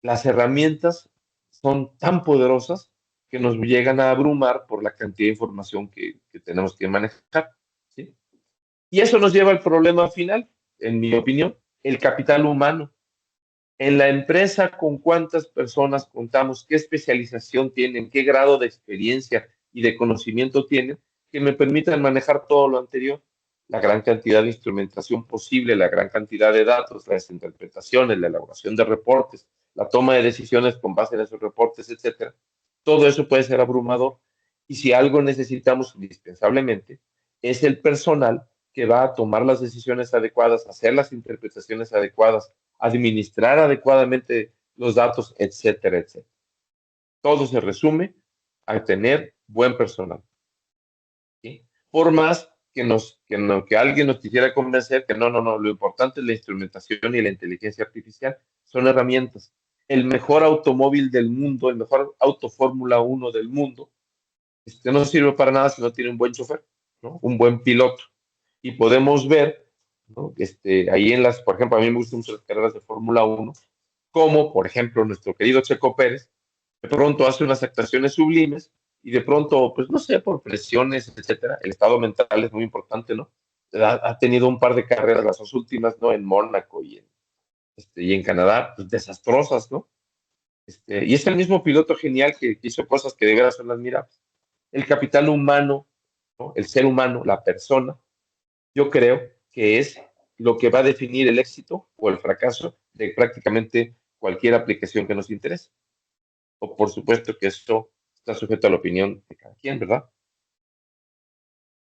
las herramientas son tan poderosas que nos llegan a abrumar por la cantidad de información que tenemos que manejar, ¿sí? Y eso nos lleva al problema final, en mi opinión, el capital humano. En la empresa, ¿con cuántas personas contamos? ¿Qué especialización tienen? ¿Qué grado de experiencia y de conocimiento tienen que me permitan manejar todo lo anterior? La gran cantidad de instrumentación posible, la gran cantidad de datos, las interpretaciones, la elaboración de reportes, la toma de decisiones con base en esos reportes, etcétera. Todo eso puede ser abrumador. Y si algo necesitamos indispensablemente, es el personal que va a tomar las decisiones adecuadas, hacer las interpretaciones adecuadas, administrar adecuadamente los datos, etcétera, etcétera. Todo se resume a tener buen personal. ¿Sí? Por más que alguien nos quisiera convencer que no, lo importante es la instrumentación y la inteligencia artificial, son herramientas. El mejor automóvil del mundo, el mejor auto Fórmula 1 del mundo, no sirve para nada si no tiene un buen chofer, ¿no? Un buen piloto. Y podemos ver, ¿no? Ahí por ejemplo, a mí me gustan mucho las carreras de Fórmula 1, como por ejemplo nuestro querido Checo Pérez, de pronto hace unas actuaciones sublimes y de pronto, pues no sé, por presiones, etcétera, el estado mental es muy importante, ¿no? Ha tenido un par de carreras, las dos últimas, ¿no? En Mónaco y en Canadá, pues desastrosas, ¿no? Y es el mismo piloto genial que hizo cosas que de veras son admirables. El capital humano, ¿no? El ser humano, la persona, yo creo que es lo que va a definir el éxito o el fracaso de prácticamente cualquier aplicación que nos interese. O por supuesto que esto está sujeto a la opinión de cada quien, ¿verdad?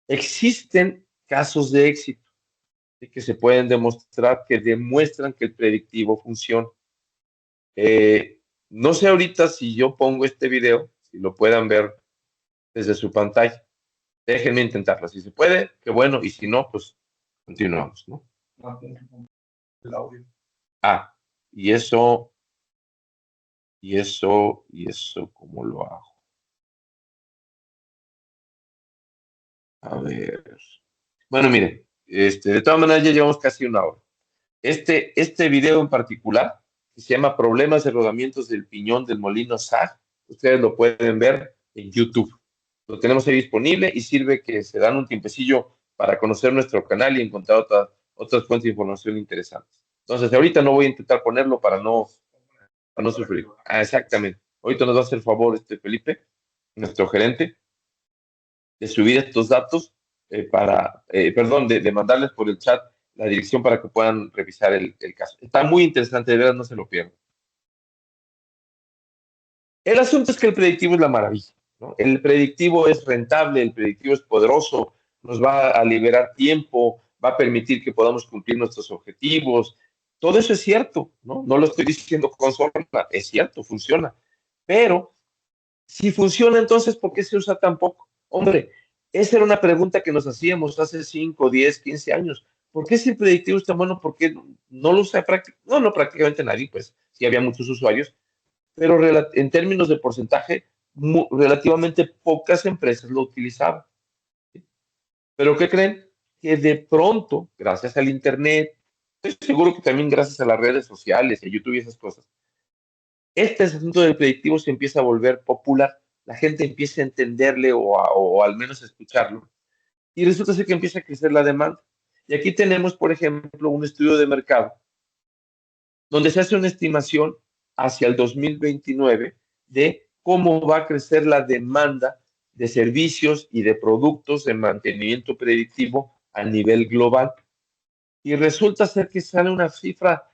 Existen casos de éxito que se pueden demostrar, que demuestran que el predictivo funciona. No sé ahorita si yo pongo este video, si lo puedan ver desde su pantalla. Déjenme intentarlo. Si se puede, qué bueno. Y si no, pues continuamos, ¿no? El audio. Ah, y ¿cómo lo hago? A ver. Bueno, mire, de todas maneras ya llevamos casi una hora. Este video en particular, que se llama Problemas de rodamientos del piñón del molino SAG, ustedes lo pueden ver en YouTube. Lo tenemos ahí disponible y sirve que se dan un tiempecillo para conocer nuestro canal y encontrar otras fuentes de información interesantes. Entonces, ahorita no voy a intentar ponerlo para no sufrir. Exactamente. Ahorita nos va a hacer favor Felipe, nuestro gerente, de subir estos datos perdón, de mandarles por el chat la dirección para que puedan revisar el caso. Está muy interesante, de verdad, no se lo pierdan. El asunto es que el predictivo es la maravilla, ¿no? El predictivo es rentable, el predictivo es poderoso, nos va a liberar tiempo, va a permitir que podamos cumplir nuestros objetivos. Todo eso es cierto, ¿no? No lo estoy diciendo con sorna, es cierto, funciona. Pero si funciona, entonces, ¿por qué se usa tan poco? Hombre, esa era una pregunta que nos hacíamos hace 5, 10, 15 años. ¿Por qué si el predictivo es tan bueno? ¿Por qué no lo usa prácticamente? No, no prácticamente nadie, pues sí había muchos usuarios, pero en términos de porcentaje, relativamente pocas empresas lo utilizaban. Pero ¿qué creen? Que de pronto, gracias al Internet, estoy seguro que también gracias a las redes sociales, a YouTube y esas cosas, este asunto del predictivo se empieza a volver popular. La gente empieza a entenderle o al menos a escucharlo. Y resulta ser que empieza a crecer la demanda. Y aquí tenemos, por ejemplo, un estudio de mercado donde se hace una estimación hacia el 2029 de cómo va a crecer la demanda de servicios y de productos de mantenimiento predictivo a nivel global. Y resulta ser que sale una cifra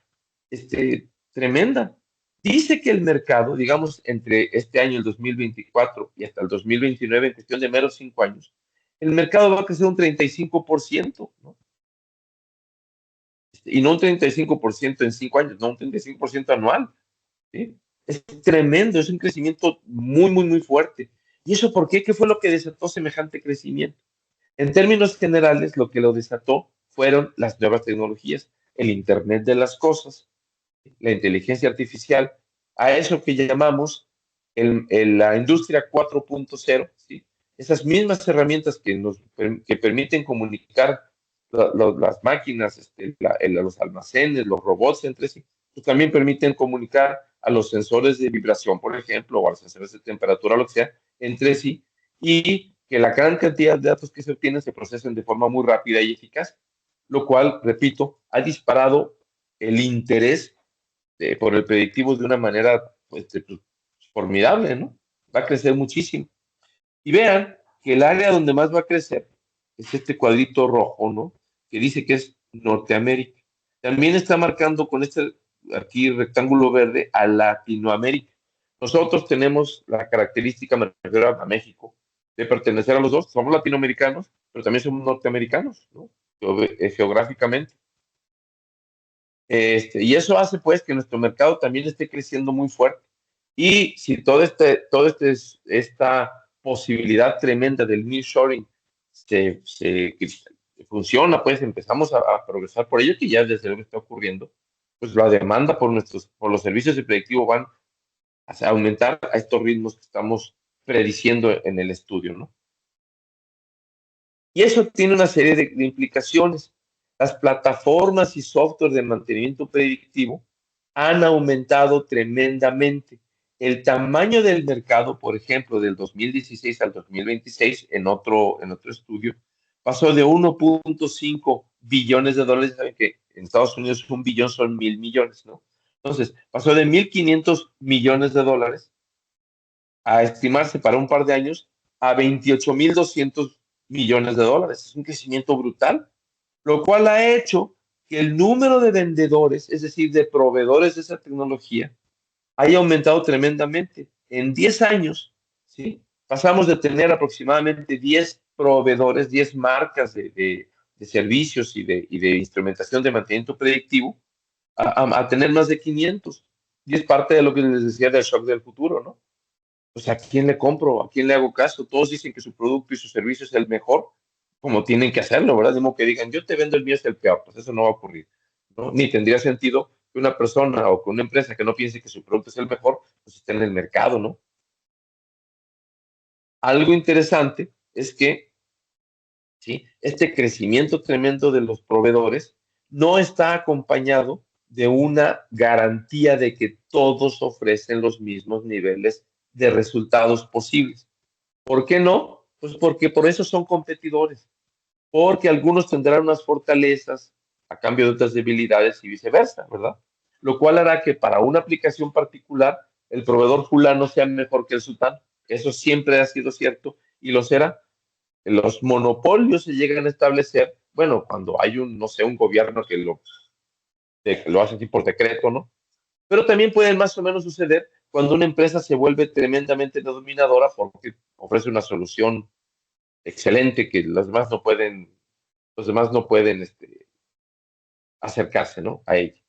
tremenda. Dice que el mercado, digamos, entre este año, el 2024, y hasta el 2029, en cuestión de meros 5 años, el mercado va a crecer un 35%, ¿no? Y no un 35% en 5 años, no un 35% anual. ¿Sí? Es tremendo, es un crecimiento muy, muy, muy fuerte. ¿Y eso por qué? ¿Qué fue lo que desató semejante crecimiento? En términos generales, lo que lo desató fueron las nuevas tecnologías, el Internet de las cosas, la inteligencia artificial, a eso que llamamos la industria 4.0, ¿sí? Esas mismas herramientas que permiten comunicar las máquinas, los almacenes, los robots entre sí, pues también permiten comunicar a los sensores de vibración, por ejemplo, o a los sensores de temperatura, lo que sea, entre sí, y que la gran cantidad de datos que se obtienen se procesen de forma muy rápida y eficaz, lo cual, repito, ha disparado el interés por el predictivo de una manera pues, formidable, ¿no? Va a crecer muchísimo. Y vean que el área donde más va a crecer es este cuadrito rojo, ¿no? Que dice que es Norteamérica. También está marcando con este aquí rectángulo verde a Latinoamérica. Nosotros tenemos la característica, me refiero a México, de pertenecer a los dos. Somos latinoamericanos, pero también somos norteamericanos, ¿no? Geográficamente. Y eso hace pues que nuestro mercado también esté creciendo muy fuerte. Y si esta posibilidad tremenda del nearshoring que funciona, pues empezamos a progresar por ello, que ya desde luego está ocurriendo, pues la demanda por los servicios de predictivo van a aumentar a estos ritmos que estamos prediciendo en el estudio, ¿no? Y eso tiene una serie de implicaciones. Las plataformas y software de mantenimiento predictivo han aumentado tremendamente. El tamaño del mercado, por ejemplo, del 2016 al 2026, en otro estudio, pasó de 1.5 billones de dólares. Saben que en Estados Unidos un billón son 1,000 millones, ¿no? Entonces, pasó de 1.500 millones de dólares a estimarse para un par de años a 28.200 millones de dólares. Es un crecimiento brutal, lo cual ha hecho que el número de vendedores, es decir, de proveedores de esa tecnología, haya aumentado tremendamente. En 10 años, ¿sí? Pasamos de tener aproximadamente 10 proveedores, 10 marcas de servicios y de instrumentación de mantenimiento predictivo a tener más de 500. Y es parte de lo que les decía del shock del futuro, ¿no? Pues ¿a quién le compro? ¿A quién le hago caso? Todos dicen que su producto y su servicio es el mejor, como tienen que hacerlo, ¿verdad? De modo que digan, yo te vendo el mío, es el peor. Pues eso no va a ocurrir, ¿no? Ni tendría sentido que una persona o que una empresa que no piense que su producto es el mejor, pues esté en el mercado, ¿no? Algo interesante es que, ¿sí? Este crecimiento tremendo de los proveedores no está acompañado de una garantía de que todos ofrecen los mismos niveles de resultados posibles. ¿Por qué no? Pues porque por eso son competidores, porque algunos tendrán unas fortalezas, a cambio de otras debilidades y viceversa, ¿verdad? Lo cual hará que para una aplicación particular el proveedor fulano sea mejor que el sultán. Eso siempre ha sido cierto y lo será. Los monopolios se llegan a establecer, bueno, cuando hay un, no sé, un gobierno que lo hace así por decreto, ¿no? Pero también puede más o menos suceder cuando una empresa se vuelve tremendamente dominadora porque ofrece una solución excelente que los demás no pueden acercarse, ¿no? A ella.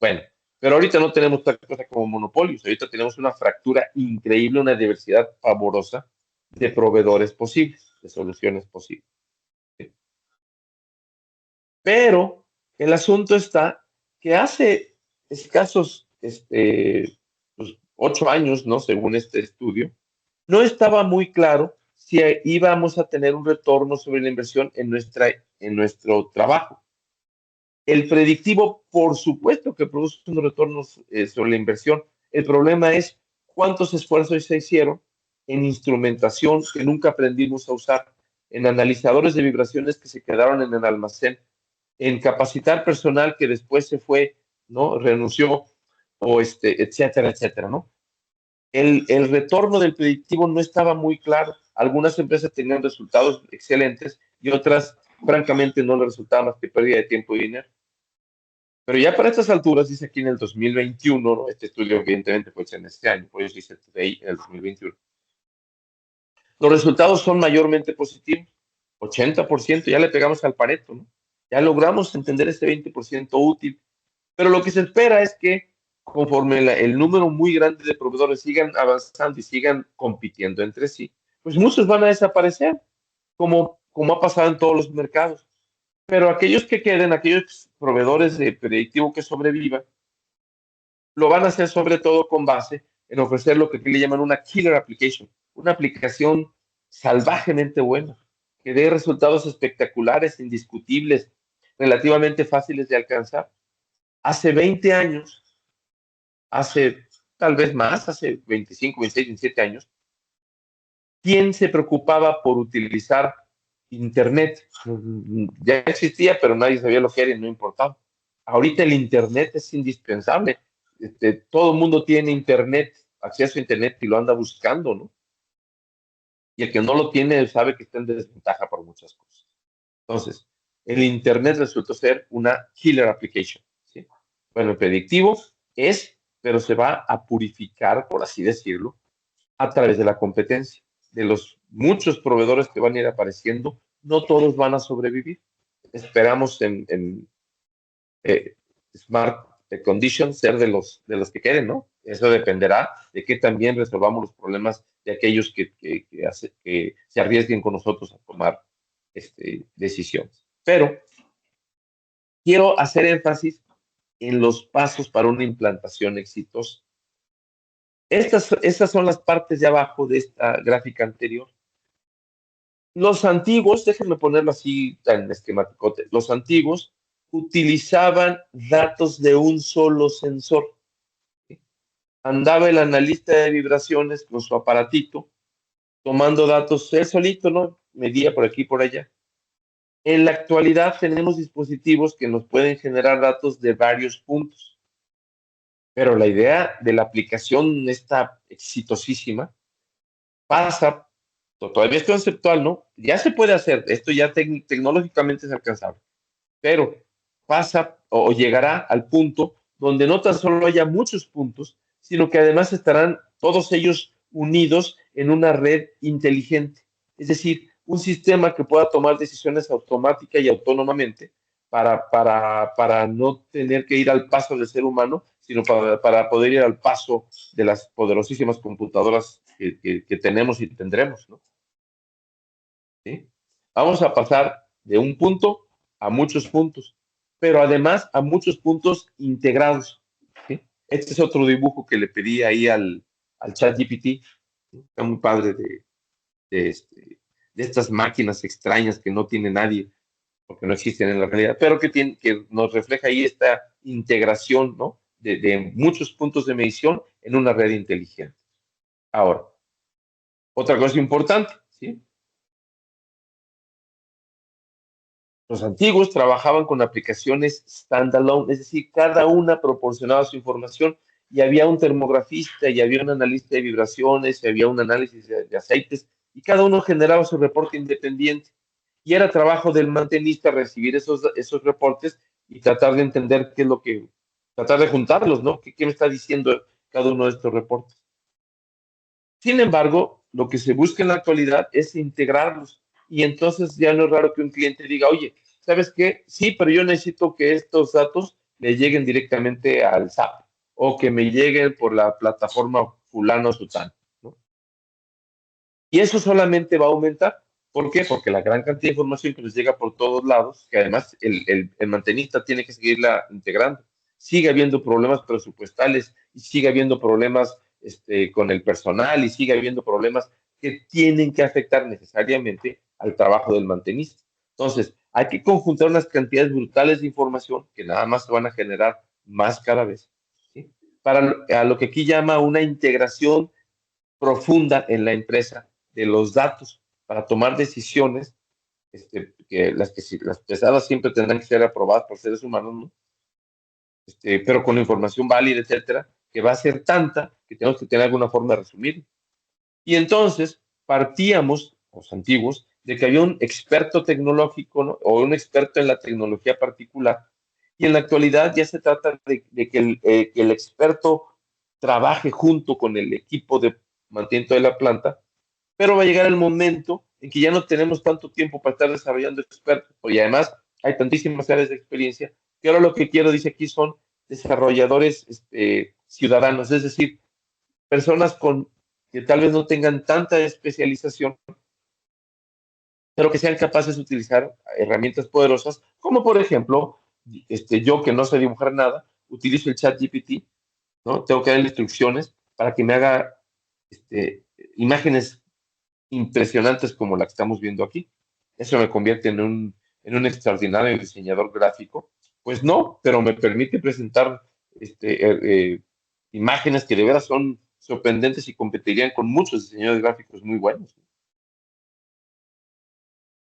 Bueno, pero ahorita no tenemos tal cosa como monopolios, ahorita tenemos una fractura increíble, una diversidad pavorosa de proveedores posibles, de soluciones posibles. Pero el asunto está que hace escasos pues, 8 años, ¿no? Según este estudio, no estaba muy claro si íbamos a tener un retorno sobre la inversión en nuestro trabajo. El predictivo, por supuesto que produce unos retornos sobre la inversión. El problema es cuántos esfuerzos se hicieron en instrumentación que nunca aprendimos a usar, en analizadores de vibraciones que se quedaron en el almacén, en capacitar personal que después se fue, ¿no? Renunció, o etcétera, etcétera, ¿no? El retorno del predictivo no estaba muy claro. Algunas empresas tenían resultados excelentes y otras, francamente, no les resultaba más que pérdida de tiempo y dinero. Pero ya para estas alturas, dice aquí en el 2021, ¿no? Este estudio evidentemente fue hecho en este año, por eso dice Today en el 2021. Los resultados son mayormente positivos, 80%, ya le pegamos al Pareto, ¿no? Ya logramos entender este 20% útil, pero lo que se espera es que conforme el número muy grande de proveedores sigan avanzando y sigan compitiendo entre sí, pues muchos van a desaparecer, como ha pasado en todos los mercados. Pero aquellos que queden, aquellos proveedores de predictivo que sobrevivan, lo van a hacer sobre todo con base en ofrecer lo que aquí le llaman una killer application, una aplicación salvajemente buena, que dé resultados espectaculares, indiscutibles, relativamente fáciles de alcanzar. Hace 20 años, hace tal vez más, hace 25, 26, 27 años, ¿quién se preocupaba por utilizar Internet? Ya existía, pero nadie sabía lo que era y no importaba. Ahorita el Internet es indispensable. Todo el mundo tiene Internet, acceso a Internet y lo anda buscando, ¿no? Y el que no lo tiene sabe que está en desventaja por muchas cosas. Entonces, el Internet resultó ser una killer application, ¿sí? Bueno, el predictivo es, pero se va a purificar, por así decirlo, a través de la competencia. De los muchos proveedores que van a ir apareciendo, no todos van a sobrevivir. Esperamos en Smart Conditions ser de los que queden, ¿no? Eso dependerá de que también resolvamos los problemas de aquellos que se arriesguen con nosotros a tomar decisiones. Pero quiero hacer énfasis en los pasos para una implantación exitosa. Estas son las partes de abajo de esta gráfica anterior. Los antiguos, déjenme ponerlo así tan esquematicote, los antiguos utilizaban datos de un solo sensor. Andaba el analista de vibraciones con su aparatito, tomando datos él solito, ¿no? Medía por aquí y por allá. En la actualidad tenemos dispositivos que nos pueden generar datos de varios puntos, pero la idea de la aplicación está exitosísima pasa, todavía es conceptual, ¿no? Ya se puede hacer, esto ya tecnológicamente es alcanzable, pero pasa o llegará al punto donde no tan solo haya muchos puntos, sino que además estarán todos ellos unidos en una red inteligente. Es decir, un sistema que pueda tomar decisiones automática y autónomamente para no tener que ir al paso del ser humano, sino para poder ir al paso de las poderosísimas computadoras que tenemos y tendremos, ¿no? ¿Sí? Vamos a pasar de un punto a muchos puntos, pero además a muchos puntos integrados. ¿Sí? Este es otro dibujo que le pedí ahí al chat GPT. ¿Sí? Está muy padre de, este, de estas máquinas extrañas que no tiene nadie, porque no existen en la realidad, pero que nos refleja ahí esta integración, ¿no? De muchos puntos de medición en una red inteligente. Ahora, otra cosa importante, ¿sí? Los antiguos trabajaban con aplicaciones standalone, es decir, cada una proporcionaba su información y había un termografista y había un analista de vibraciones y había un análisis de aceites y cada uno generaba su reporte independiente. Y era trabajo del mantenista recibir esos reportes y tratar de entender qué es lo que, tratar de juntarlos, ¿no? ¿Qué me está diciendo cada uno de estos reportes? Sin embargo, lo que se busca en la actualidad es integrarlos. Y entonces ya no es raro que un cliente diga, oye, ¿sabes qué? Sí, pero yo necesito que estos datos le lleguen directamente al SAP o que me lleguen por la plataforma fulano o sutano, ¿no? Y eso solamente va a aumentar. ¿Por qué? Porque la gran cantidad de información que nos llega por todos lados, que además el mantenista tiene que seguirla integrando, sigue habiendo problemas presupuestales y sigue habiendo problemas con el personal y sigue habiendo problemas que tienen que afectar necesariamente al trabajo del mantenista. Entonces, hay que conjuntar unas cantidades brutales de información que nada más se van a generar más cada vez, ¿sí? Para a lo que aquí llama una integración profunda en la empresa de los datos para tomar decisiones, las pesadas siempre tendrán que ser aprobadas por seres humanos, ¿no? Pero con información válida, etcétera, que va a ser tanta que tenemos que tener alguna forma de resumir. Y entonces partíamos, los antiguos, de que había un experto tecnológico, ¿no? O un experto en la tecnología particular, y en la actualidad ya se trata de que el experto trabaje junto con el equipo de mantenimiento de la planta, pero va a llegar el momento en que ya no tenemos tanto tiempo para estar desarrollando expertos, y además hay tantísimas áreas de experiencia, que ahora lo que quiero, dice aquí, son desarrolladores ciudadanos, es decir, personas que tal vez no tengan tanta especialización, pero que sean capaces de utilizar herramientas poderosas, como por ejemplo, yo que no sé dibujar nada, utilizo el chat GPT, ¿no? Tengo que darle instrucciones para que me haga imágenes impresionantes como la que estamos viendo aquí. Eso me convierte en un extraordinario diseñador gráfico. Pues no, pero me permite presentar imágenes que de veras son sorprendentes y competirían con muchos diseñadores gráficos muy buenos.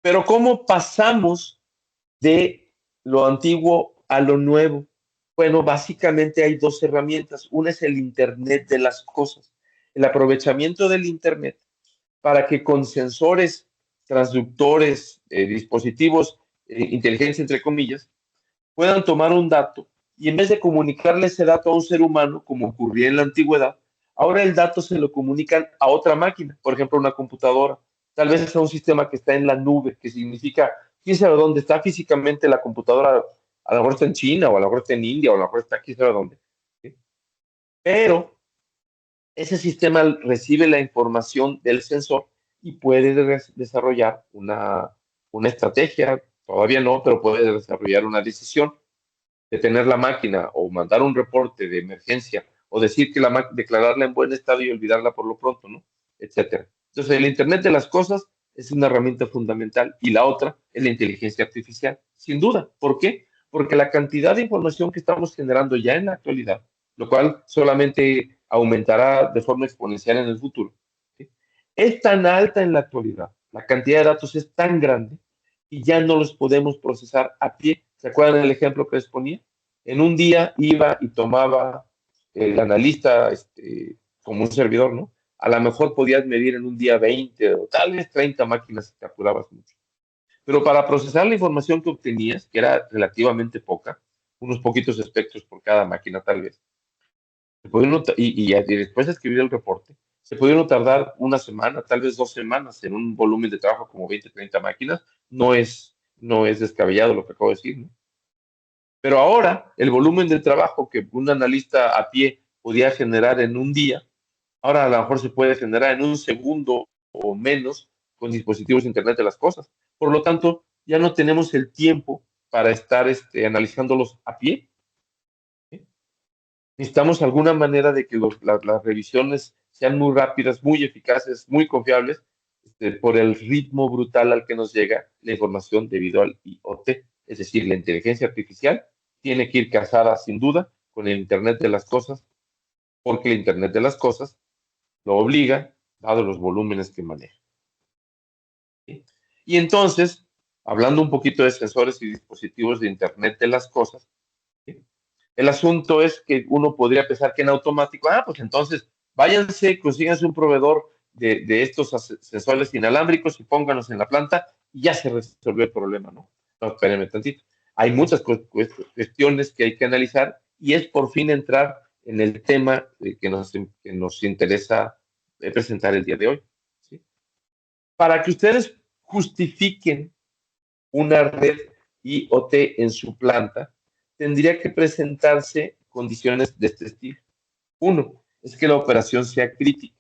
Pero ¿cómo pasamos de lo antiguo a lo nuevo? Bueno, básicamente hay dos herramientas. Una es el Internet de las cosas, el aprovechamiento del Internet para que con sensores, transductores, dispositivos, inteligencia entre comillas, puedan tomar un dato y en vez de comunicarle ese dato a un ser humano, como ocurría en la antigüedad, ahora el dato se lo comunican a otra máquina, por ejemplo, una computadora, tal vez a un sistema que está en la nube, que significa, quién sabe dónde está físicamente la computadora, a lo mejor está en China, o a lo mejor está en India, o a lo mejor está quién sabe dónde. ¿Sí? Pero ese sistema recibe la información del sensor y puede desarrollar una estrategia, todavía no, pero puede desarrollar una decisión de tener la máquina o mandar un reporte de emergencia o decir que declararla en buen estado y olvidarla por lo pronto, ¿no? Etcétera. Entonces, el Internet de las cosas es una herramienta fundamental y la otra es la inteligencia artificial, sin duda. ¿Por qué? Porque la cantidad de información que estamos generando ya en la actualidad, lo cual solamente aumentará de forma exponencial en el futuro, ¿sí? Es tan alta en la actualidad, la cantidad de datos es tan grande y ya no los podemos procesar a pie. ¿Se acuerdan del ejemplo que les ponía? En un día iba y tomaba el analista como un servidor, ¿no? A lo mejor podías medir en un día 20 o tal vez 30 máquinas si te apurabas mucho. Pero para procesar la información que obtenías, que era relativamente poca, unos poquitos espectros por cada máquina tal vez, y después de escribir el reporte, se pudieron tardar una semana, tal vez 2 semanas en un volumen de trabajo como 20, 30 máquinas. No es descabellado lo que acabo de decir, ¿no? Pero ahora el volumen de trabajo que un analista a pie podía generar en un día, ahora a lo mejor se puede generar en un segundo o menos con dispositivos de Internet de las cosas. Por lo tanto, ya no tenemos el tiempo para estar analizándolos a pie, ¿sí? Necesitamos alguna manera de que las revisiones sean muy rápidas, muy eficaces, muy confiables, por el ritmo brutal al que nos llega la información debido al IoT. Es decir, la inteligencia artificial tiene que ir casada sin duda con el Internet de las cosas, porque el Internet de las cosas lo obliga, dado los volúmenes que maneja, ¿sí? Y entonces, hablando un poquito de sensores y dispositivos de Internet de las cosas, ¿sí? El asunto es que uno podría pensar que en automático, pues entonces váyanse, consíganse un proveedor de estos sensores inalámbricos y pónganos en la planta y ya se resolvió el problema, ¿no? No, espérenme tantito. Hay muchas cuestiones que hay que analizar y es por fin entrar en el tema que nos interesa presentar el día de hoy, ¿sí? Para que ustedes justifiquen una red IoT en su planta, tendría que presentarse condiciones de este estilo. Uno, es que la operación sea crítica.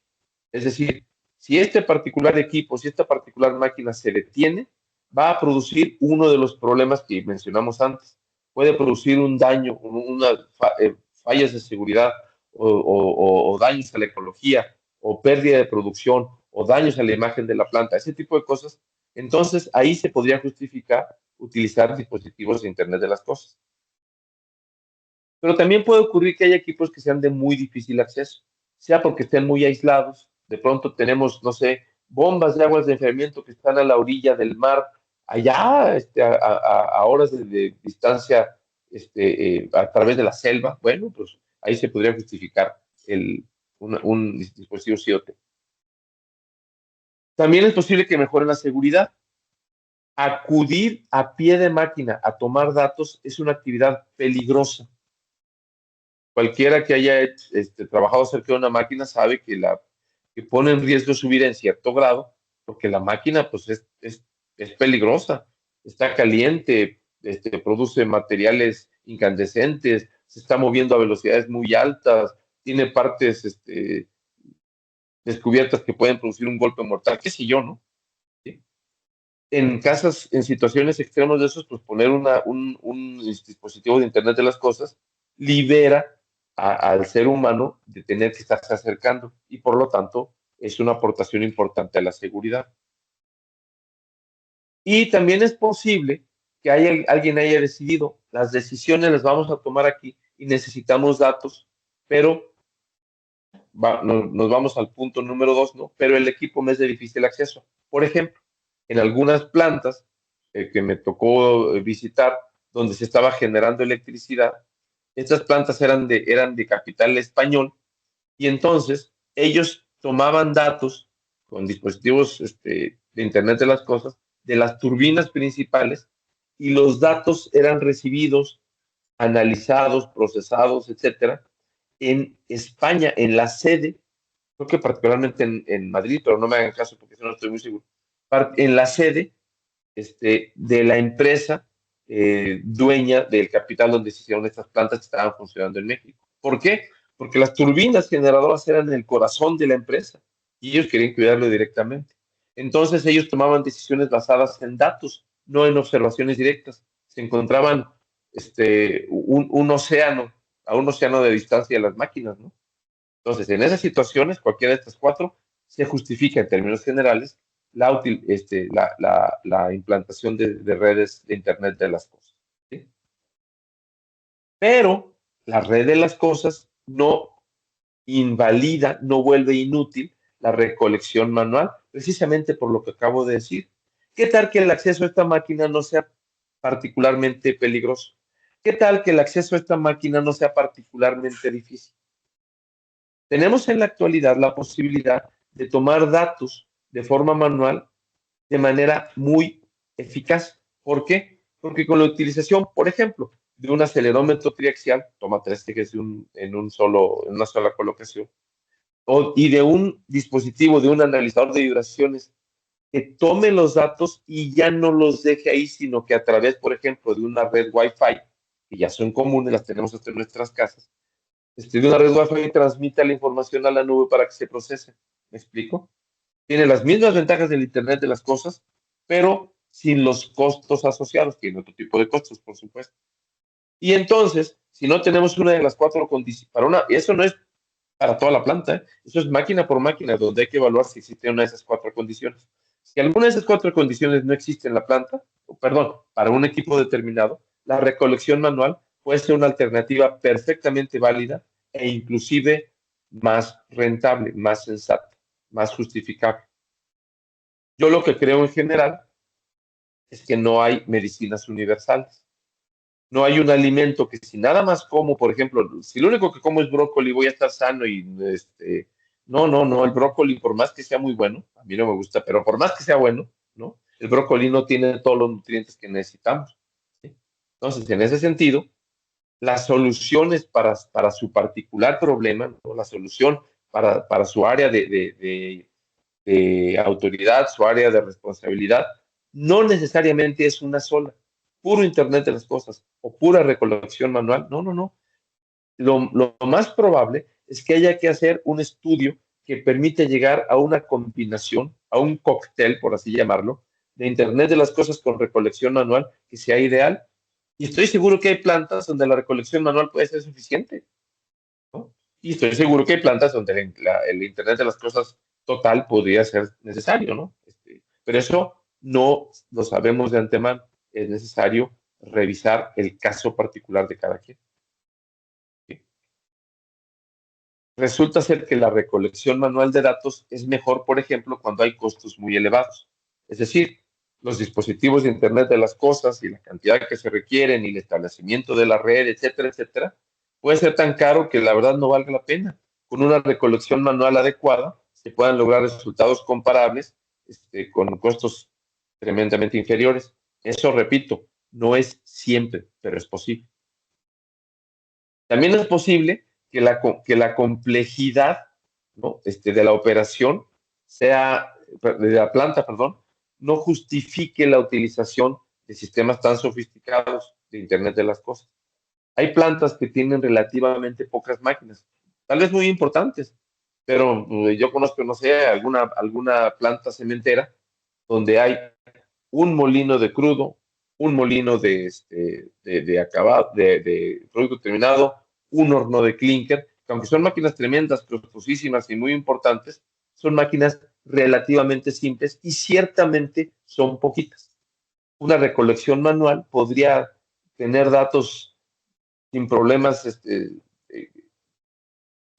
Es decir, si este particular equipo, si esta particular máquina se detiene, va a producir uno de los problemas que mencionamos antes. Puede producir un daño, fallas de seguridad o daños a la ecología o pérdida de producción o daños a la imagen de la planta, ese tipo de cosas. Entonces, ahí se podría justificar utilizar dispositivos de Internet de las cosas. Pero también puede ocurrir que haya equipos que sean de muy difícil acceso, sea porque estén muy aislados. De pronto tenemos, no sé, bombas de aguas de enfriamiento que están a la orilla del mar, allá a horas de distancia, a través de la selva. Bueno, pues ahí se podría justificar un dispositivo IoT. También es posible que mejoren la seguridad. Acudir a pie de máquina a tomar datos es una actividad peligrosa. Cualquiera que haya trabajado cerca de una máquina sabe que pone en riesgo su vida en cierto grado, porque la máquina pues es peligrosa, está caliente, produce materiales incandescentes, se está moviendo a velocidades muy altas, tiene partes descubiertas que pueden producir un golpe mortal, qué sé yo, ¿no? ¿Sí? En situaciones extremas de esos, pues poner un dispositivo de Internet de las cosas libera al ser humano de tener que estarse acercando y por lo tanto es una aportación importante a la seguridad. Y también es posible que alguien haya decidido, las decisiones las vamos a tomar aquí y necesitamos datos, pero nos vamos al punto número 2, ¿no? Pero el equipo me es de difícil acceso. Por ejemplo, en algunas plantas que me tocó visitar, donde se estaba generando electricidad, estas plantas eran de capital español y entonces ellos tomaban datos con dispositivos de Internet de las Cosas, de las turbinas principales, y los datos eran recibidos, analizados, procesados, etcétera, en España, en la sede, creo que particularmente en Madrid, pero no me hagan caso porque eso no estoy muy seguro, en la sede de la empresa dueña del capital donde se hicieron estas plantas que estaban funcionando en México. ¿Por qué? Porque las turbinas generadoras eran el corazón de la empresa y ellos querían cuidarlo directamente. Entonces ellos tomaban decisiones basadas en datos, no en observaciones directas. Se encontraban un océano, a un océano de distancia de las máquinas, ¿no? Entonces, en esas situaciones, cualquiera de estas cuatro, se justifica en términos generales la implantación de redes de Internet de las cosas, ¿sí? Pero la red de las cosas no invalida, no vuelve inútil la recolección manual, precisamente por lo que acabo de decir. ¿Qué tal que el acceso a esta máquina no sea particularmente peligroso? ¿Qué tal que el acceso a esta máquina no sea particularmente difícil? Tenemos en la actualidad la posibilidad de tomar datos de forma manual de manera muy eficaz. ¿Por qué? Porque con la utilización, por ejemplo, de un acelerómetro triaxial, toma 3 ejes en una sola colocación, y de un dispositivo, de un analizador de vibraciones que tome los datos y ya no los deje ahí, sino que a través, por ejemplo, de una red Wi-Fi, que ya son comunes, las tenemos hasta en nuestras casas, de una red Wi-Fi transmite la información a la nube para que se procese. ¿Me explico? Tiene las mismas ventajas del Internet de las cosas, pero sin los costos asociados. Tiene otro tipo de costos, por supuesto. Y entonces, si no tenemos una de las cuatro condiciones, eso no es para toda la planta, ¿eh? Eso es máquina por máquina, donde hay que evaluar si existe una de esas cuatro condiciones. Si alguna de esas cuatro condiciones no existe en la planta, perdón, para un equipo determinado, la recolección manual puede ser una alternativa perfectamente válida e inclusive más rentable, más sensata, más justificable. Yo lo que creo en general es que no hay medicinas universales. No hay un alimento que si nada más como, por ejemplo, si lo único que como es brócoli, voy a estar sano y no, el brócoli, por más que sea muy bueno, a mí no me gusta, pero por más que sea bueno, ¿no? El brócoli no tiene todos los nutrientes que necesitamos. ¿Sí? Entonces, en ese sentido, las soluciones para su particular problema, ¿no? La solución para su área de autoridad, su área de responsabilidad, no necesariamente es una sola, puro Internet de las cosas o pura recolección manual. No, no, no. Lo más probable es que haya que hacer un estudio que permite llegar a una combinación, a un cóctel, por así llamarlo, de Internet de las cosas con recolección manual que sea ideal. Y estoy seguro que hay plantas donde la recolección manual puede ser suficiente, ¿no? Y estoy seguro que hay plantas donde el Internet de las cosas total podría ser necesario, ¿no? Pero eso no lo sabemos de antemano. Es necesario revisar el caso particular de cada quien. ¿Sí? Resulta ser que la recolección manual de datos es mejor, por ejemplo, cuando hay costos muy elevados. Es decir, los dispositivos de Internet de las cosas y la cantidad que se requieren y el establecimiento de la red, etcétera, etcétera, puede ser tan caro que la verdad no valga la pena. Con una recolección manual adecuada se puedan lograr resultados comparables con costos tremendamente inferiores. Eso, repito, no es siempre, pero es posible. También es posible que la complejidad, ¿no? De la operación sea, de la planta, perdón, no justifique la utilización de sistemas tan sofisticados de Internet de las cosas. Hay plantas que tienen relativamente pocas máquinas, tal vez muy importantes, pero yo conozco, no sé, alguna planta cementera donde hay un molino de crudo, un molino de acabado, de producto terminado, un horno de clinker, que aunque son máquinas tremendas, costosísimas y muy importantes, son máquinas relativamente simples y ciertamente son poquitas. Una recolección manual podría tener datos sin problemas, eh,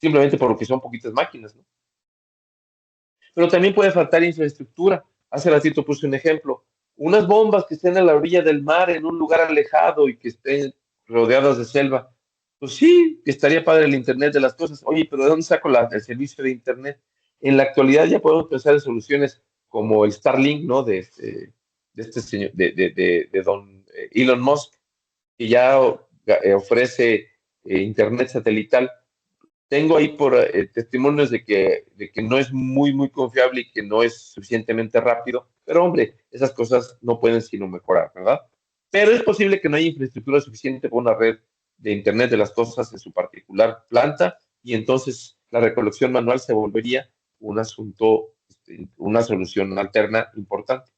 simplemente porque son poquitas máquinas, ¿no? Pero también puede faltar infraestructura. Hace ratito puse un ejemplo. Unas bombas que estén a la orilla del mar, en un lugar alejado y que estén rodeadas de selva. Pues sí, que estaría padre el Internet de las cosas. Oye, pero ¿de dónde saco el servicio de Internet? En la actualidad ya podemos pensar en soluciones como el Starlink, ¿no? De este señor, de don Elon Musk, que ya ofrece Internet satelital. Tengo ahí por testimonios de que no es muy confiable y que no es suficientemente rápido, pero hombre, esas cosas no pueden sino mejorar, ¿verdad? Pero es posible que no haya infraestructura suficiente para una red de Internet de las cosas en su particular planta y entonces la recolección manual se volvería un asunto, una solución alterna importante.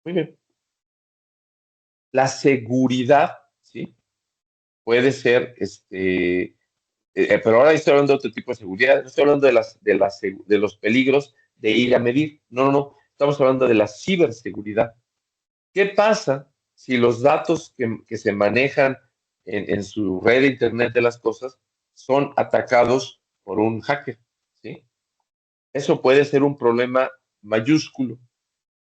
Muy bien. La seguridad, ¿sí? Puede ser pero ahora estoy hablando de otro tipo de seguridad, no estoy hablando de los peligros de ir a medir, no, no, no, estamos hablando de la ciberseguridad. ¿Qué pasa si los datos que se manejan en su red de Internet de las cosas son atacados por un hacker? ¿Sí? Eso puede ser un problema mayúsculo.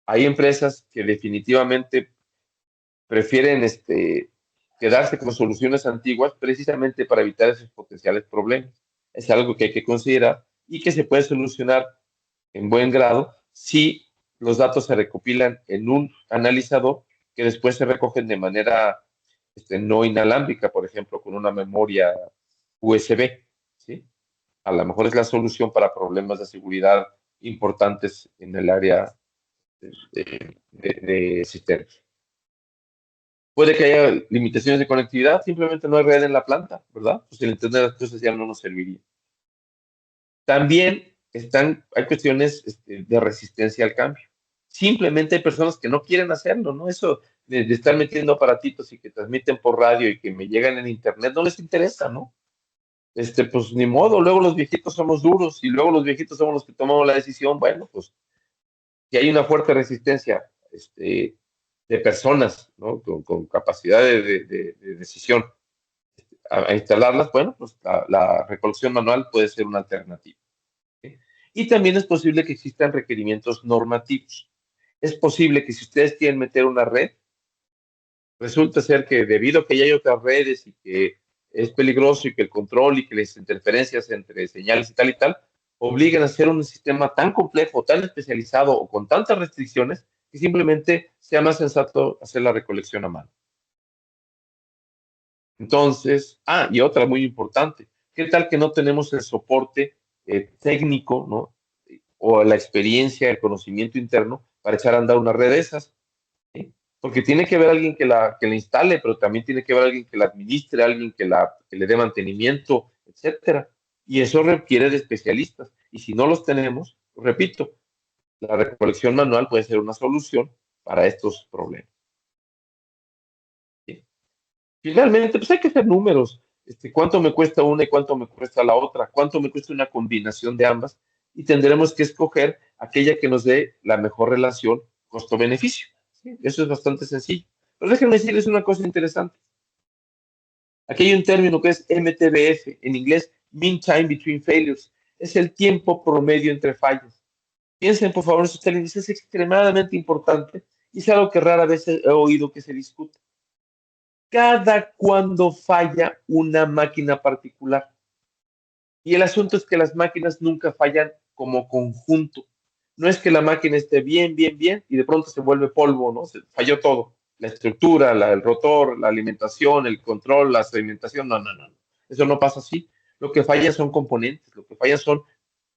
Hay empresas que definitivamente prefieren quedarse con soluciones antiguas precisamente para evitar esos potenciales problemas. Es algo que hay que considerar y que se puede solucionar en buen grado si los datos se recopilan en un analizador que después se recogen de manera no inalámbrica, por ejemplo, con una memoria USB. ¿Sí? A lo mejor es la solución para problemas de seguridad importantes en el área de sistemas. Puede que haya limitaciones de conectividad, simplemente no hay red en la planta, ¿verdad? Pues el Internet de las cosas ya no nos serviría. También hay cuestiones de resistencia al cambio. Simplemente hay personas que no quieren hacerlo, ¿no? Eso de estar metiendo aparatitos y que transmiten por radio y que me llegan en Internet no les interesa, ¿no? Pues ni modo, luego los viejitos somos duros y luego los viejitos somos los que tomamos la decisión. Bueno, pues si hay una fuerte resistencia de personas, ¿no? Con capacidad de decisión a instalarlas, bueno, pues la recolección manual puede ser una alternativa. ¿Sí? Y también es posible que existan requerimientos normativos. Es posible que si ustedes quieren meter una red, resulta ser que debido a que ya hay otras redes y que es peligroso y que el control y que las interferencias entre señales y tal, obligan a hacer un sistema tan complejo, tan especializado o con tantas restricciones que simplemente sea más sensato hacer la recolección a mano. Entonces, y otra muy importante, ¿qué tal que no tenemos el soporte técnico, ¿no? O la experiencia, el conocimiento interno para echar a andar una red de esas? ¿Sí? Porque tiene que haber alguien que la instale, pero también tiene que haber alguien que la administre, alguien que le dé mantenimiento, etcétera. Y eso requiere de especialistas. Y si no los tenemos, repito, la recolección manual puede ser una solución para estos problemas. ¿Sí? Finalmente, pues hay que hacer números. ¿Cuánto me cuesta una y cuánto me cuesta la otra? ¿Cuánto me cuesta una combinación de ambas? Y tendremos que escoger aquella que nos dé la mejor relación costo-beneficio. ¿Sí? Eso es bastante sencillo. Pero déjenme decirles una cosa interesante. Aquí hay un término que es MTBF, en inglés, Mean Time Between Failures. Es el tiempo promedio entre fallas. Piensen, por favor, en esos términos. Es extremadamente importante y es algo que rara vez he oído que se discute. Cada cuando falla una máquina particular. Y el asunto es que las máquinas nunca fallan como conjunto. No es que la máquina esté bien, bien, bien y de pronto se vuelve polvo, ¿no? Se falló todo. La estructura, el rotor, la alimentación, el control, la sedimentación. No, no, no. Eso no pasa así. Lo que falla son componentes, lo que falla son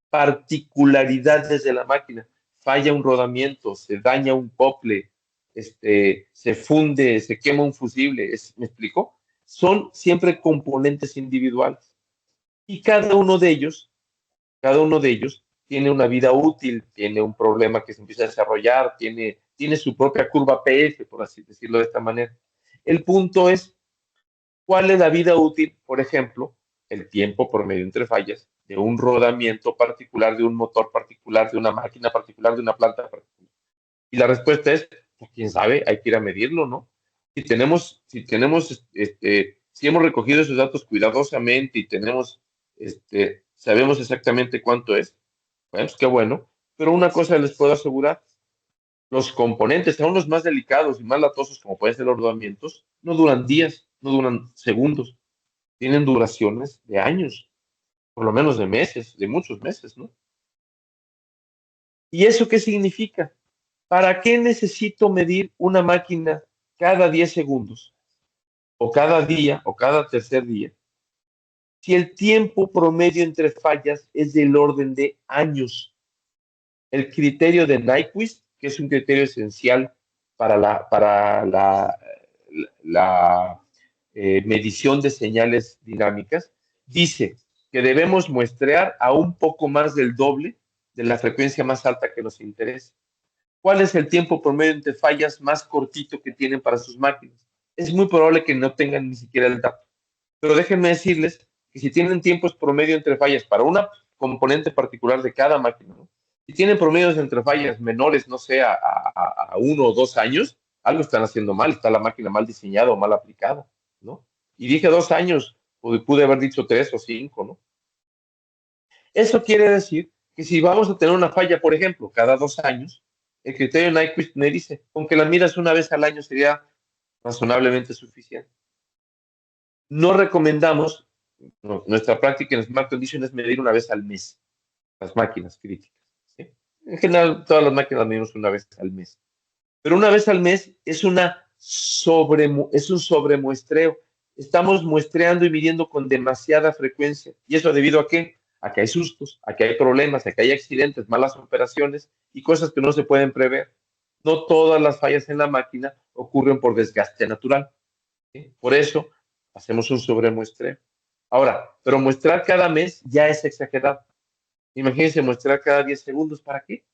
particularidades de la máquina. Falla un rodamiento, se daña un cople, se funde, se quema un fusible. ¿Me explico? Son siempre componentes individuales. Y cada uno de ellos tiene una vida útil, tiene un problema que se empieza a desarrollar, tiene su propia curva PF, por así decirlo de esta manera. El punto es, ¿cuál es la vida útil? Por ejemplo, el tiempo promedio entre fallas de un rodamiento particular, de un motor particular, de una máquina particular, de una planta particular. Y la respuesta es, pues, quién sabe, hay que ir a medirlo, ¿no? Si hemos recogido esos datos cuidadosamente y sabemos exactamente cuánto es, bueno, pues qué bueno. Pero una cosa les puedo asegurar, los componentes, aún los más delicados y más latosos, como pueden ser los rodamientos, no duran días, no duran segundos, tienen duraciones de años, por lo menos de meses, de muchos meses, ¿no? ¿Y eso qué significa? ¿Para qué necesito medir una máquina cada 10 segundos? O cada día, o cada tercer día, si el tiempo promedio entre fallas es del orden de años. El criterio de Nyquist, que es un criterio esencial para la medición de señales dinámicas, dice que debemos muestrear a un poco más del doble de la frecuencia más alta que nos interesa. ¿Cuál es el tiempo promedio entre fallas más cortito que tienen para sus máquinas? Es muy probable que no tengan ni siquiera el dato. Pero déjenme decirles que si tienen tiempos promedio entre fallas para una componente particular de cada máquina, ¿no? Si tienen promedios entre fallas menores, no sé, a 1 o 2 años, algo están haciendo mal, está la máquina mal diseñada o mal aplicada, ¿no? Y dije 2 años, pude haber dicho 3 o 5, ¿no? Eso quiere decir que si vamos a tener una falla, por ejemplo, cada 2 años, el criterio Nyquist me dice, con que la miras una vez al año sería razonablemente suficiente. No recomendamos, nuestra práctica en Smart Condition es medir una vez al mes las máquinas críticas. ¿Sí? En general, todas las máquinas medimos una vez al mes. Pero una vez al mes es un sobremuestreo. Estamos muestreando y midiendo con demasiada frecuencia. ¿Y eso debido a qué? A que hay sustos, a que hay problemas, a que hay accidentes, malas operaciones y cosas que no se pueden prever. No todas las fallas en la máquina ocurren por desgaste natural. ¿Sí? Por eso hacemos un sobremuestreo. Ahora, pero muestrar cada mes ya es exagerado. Imagínense muestrar cada 10 segundos, ¿para qué?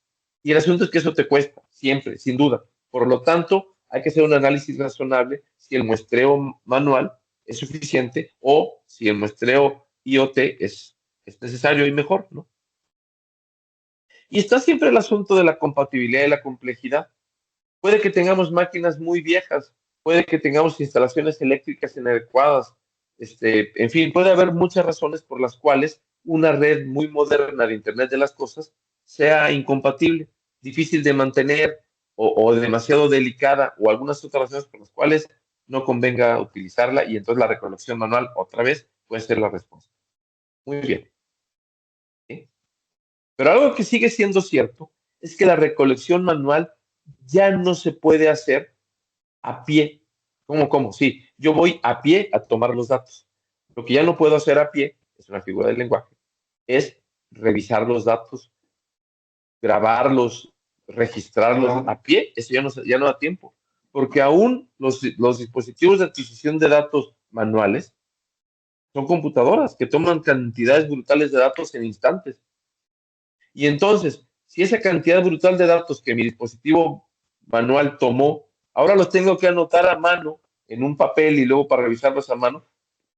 Y el asunto es que eso te cuesta, siempre, sin duda. Por lo tanto, hay que hacer un análisis razonable si el muestreo manual es suficiente o si el muestreo IoT es necesario y mejor, ¿no? Y está siempre el asunto de la compatibilidad y la complejidad. Puede que tengamos máquinas muy viejas, puede que tengamos instalaciones eléctricas inadecuadas, en fin, puede haber muchas razones por las cuales una red muy moderna de Internet de las cosas sea incompatible, difícil de mantener, o demasiado delicada o algunas otras razones por las cuales no convenga utilizarla y entonces la recolección manual otra vez puede ser la respuesta. Muy bien. ¿Sí? Pero algo que sigue siendo cierto es que la recolección manual ya no se puede hacer a pie. ¿Cómo? Sí, yo voy a pie a tomar los datos. Lo que ya no puedo hacer a pie, es una figura del lenguaje, es revisar los datos, grabarlos, registrarlos a pie, eso ya no da tiempo, porque aún los dispositivos de adquisición de datos manuales son computadoras que toman cantidades brutales de datos en instantes. Y entonces, si esa cantidad brutal de datos que mi dispositivo manual tomó, ahora los tengo que anotar a mano en un papel y luego para revisarlos a mano,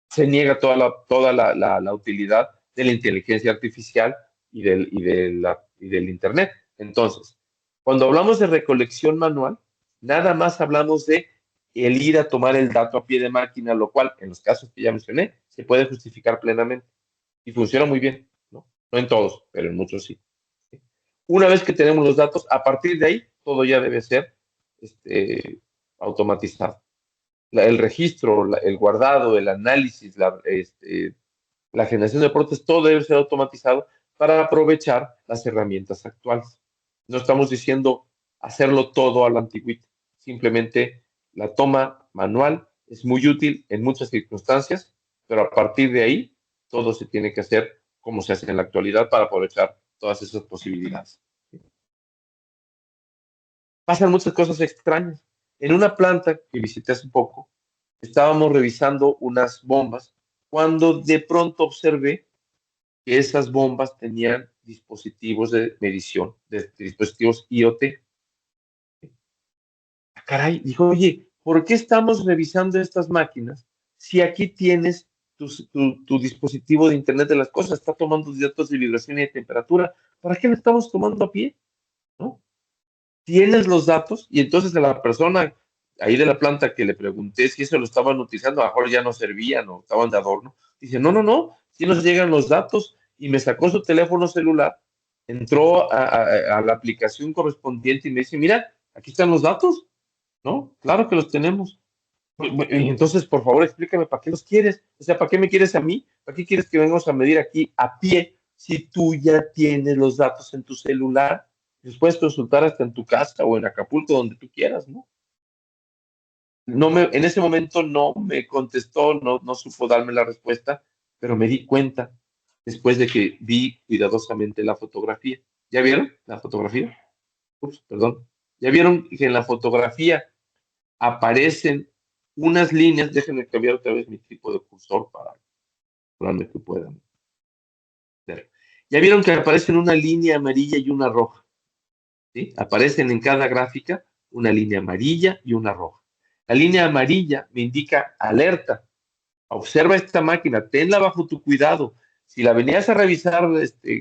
se niega toda la utilidad de la inteligencia artificial y del Internet. Entonces, cuando hablamos de recolección manual, nada más hablamos de el ir a tomar el dato a pie de máquina, lo cual, en los casos que ya mencioné, se puede justificar plenamente y funciona muy bien, ¿no? No en todos, pero en muchos sí. Una vez que tenemos los datos, a partir de ahí, todo ya debe ser automatizado. El registro, el guardado, el análisis, la generación de reportes, todo debe ser automatizado para aprovechar las herramientas actuales. No estamos diciendo hacerlo todo a la antigüita, simplemente la toma manual es muy útil en muchas circunstancias, pero a partir de ahí todo se tiene que hacer como se hace en la actualidad para aprovechar todas esas posibilidades. Pasan muchas cosas extrañas. En una planta que visité hace poco, estábamos revisando unas bombas cuando de pronto observé que esas bombas tenían dispositivos de medición, de dispositivos IoT. Ah, caray, dijo, oye, ¿por qué estamos revisando estas máquinas si aquí tienes tu dispositivo de Internet de las cosas? Está tomando datos de vibración y de temperatura. ¿Para qué lo estamos tomando a pie? ¿No? Tienes los datos y entonces a la persona ahí de la planta que le pregunté si eso lo estaban utilizando, a lo mejor ya no servían o estaban de adorno, dice, no, si nos llegan los datos y me sacó su teléfono celular, entró a la aplicación correspondiente y me dice, mira, aquí están los datos, ¿no? Claro que los tenemos. Y entonces, por favor, explícame, ¿para qué los quieres? O sea, ¿para qué me quieres a mí? ¿Para qué quieres que vengamos a medir aquí a pie si tú ya tienes los datos en tu celular? Los puedes consultar hasta en tu casa o en Acapulco, donde tú quieras, ¿no? En ese momento no me contestó, no supo darme la respuesta, pero me di cuenta después de que vi cuidadosamente la fotografía. ¿Ya vieron la fotografía? Ups, perdón. ¿Ya vieron que en la fotografía aparecen unas líneas? Déjenme cambiar otra vez mi tipo de cursor para que puedan ver. ¿Ya vieron que aparecen una línea amarilla y una roja? ¿Sí? Aparecen en cada gráfica una línea amarilla y una roja. La línea amarilla me indica alerta. Observa esta máquina, tenla bajo tu cuidado. Si la venías a revisar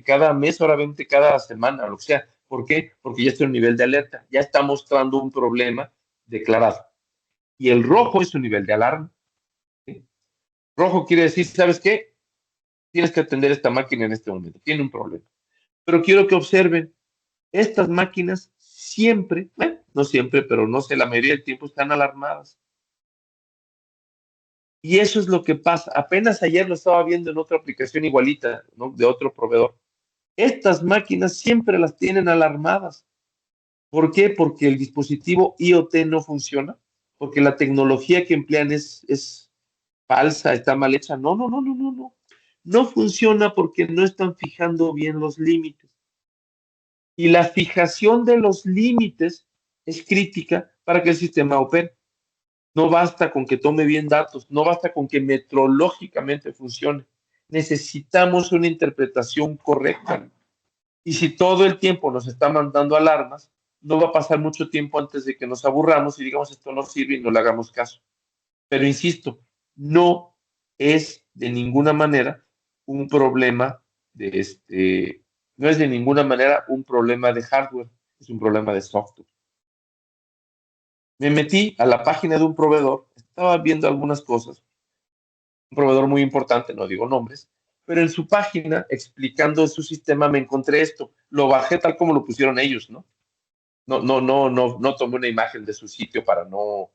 cada mes, ahora vente cada semana, o lo que sea. ¿Por qué? Porque ya está en un nivel de alerta, ya está mostrando un problema declarado. Y el rojo es un nivel de alarma. ¿Sí? Rojo quiere decir, ¿sabes qué? Tienes que atender esta máquina en este momento, tiene un problema. Pero quiero que observen, estas máquinas siempre, bueno, no siempre, pero no sé, la mayoría del tiempo están alarmadas. Y eso es lo que pasa. Apenas ayer lo estaba viendo en otra aplicación igualita, ¿no? De otro proveedor. Estas máquinas siempre las tienen alarmadas. ¿Por qué? Porque el dispositivo IoT no funciona, porque la tecnología que emplean es falsa, está mal hecha. No. No funciona porque no están fijando bien los límites. Y la fijación de los límites es crítica para que el sistema opere. No basta con que tome bien datos, no basta con que metrológicamente funcione. Necesitamos una interpretación correcta. Y si todo el tiempo nos está mandando alarmas, no va a pasar mucho tiempo antes de que nos aburramos y digamos esto no sirve y no le hagamos caso. Pero insisto, no es de ninguna manera un problema no es de ninguna manera un problema de hardware, es un problema de software. Me metí a la página de un proveedor, estaba viendo algunas cosas, un proveedor muy importante, no digo nombres, pero en su página, explicando su sistema, me encontré esto. Lo bajé tal como lo pusieron ellos, ¿no? no tomé una imagen de su sitio para no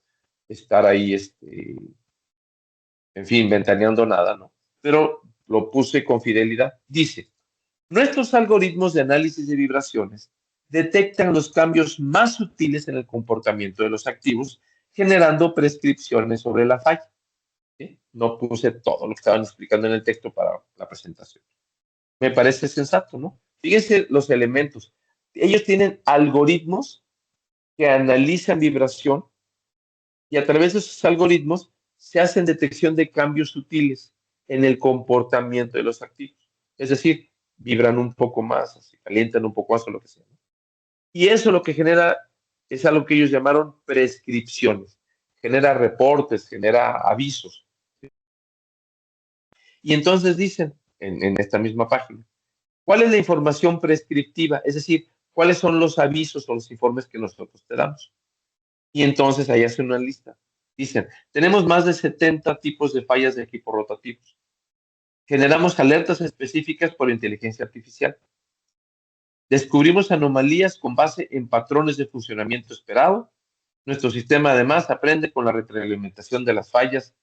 estar ahí, en fin, ventaneando nada, ¿no? Pero lo puse con fidelidad. Dice, nuestros algoritmos de análisis de vibraciones detectan los cambios más sutiles en el comportamiento de los activos, generando prescripciones sobre la falla. ¿Sí? No puse todo lo que estaban explicando en el texto para la presentación. Me parece sensato, ¿no? Fíjense los elementos. Ellos tienen algoritmos que analizan vibración y a través de esos algoritmos se hacen detección de cambios sutiles en el comportamiento de los activos. Es decir, vibran un poco más, se calientan un poco más o lo que sea. Y eso lo que genera es algo que ellos llamaron prescripciones. Genera reportes, genera avisos. Y entonces dicen en esta misma página, ¿cuál es la información prescriptiva? Es decir, ¿cuáles son los avisos o los informes que nosotros te damos? Y entonces ahí hacen una lista. Dicen, tenemos más de 70 tipos de fallas de equipos rotativos. Generamos alertas específicas por inteligencia artificial. Descubrimos anomalías con base en patrones de funcionamiento esperado. Nuestro sistema además aprende con la retroalimentación de las fallas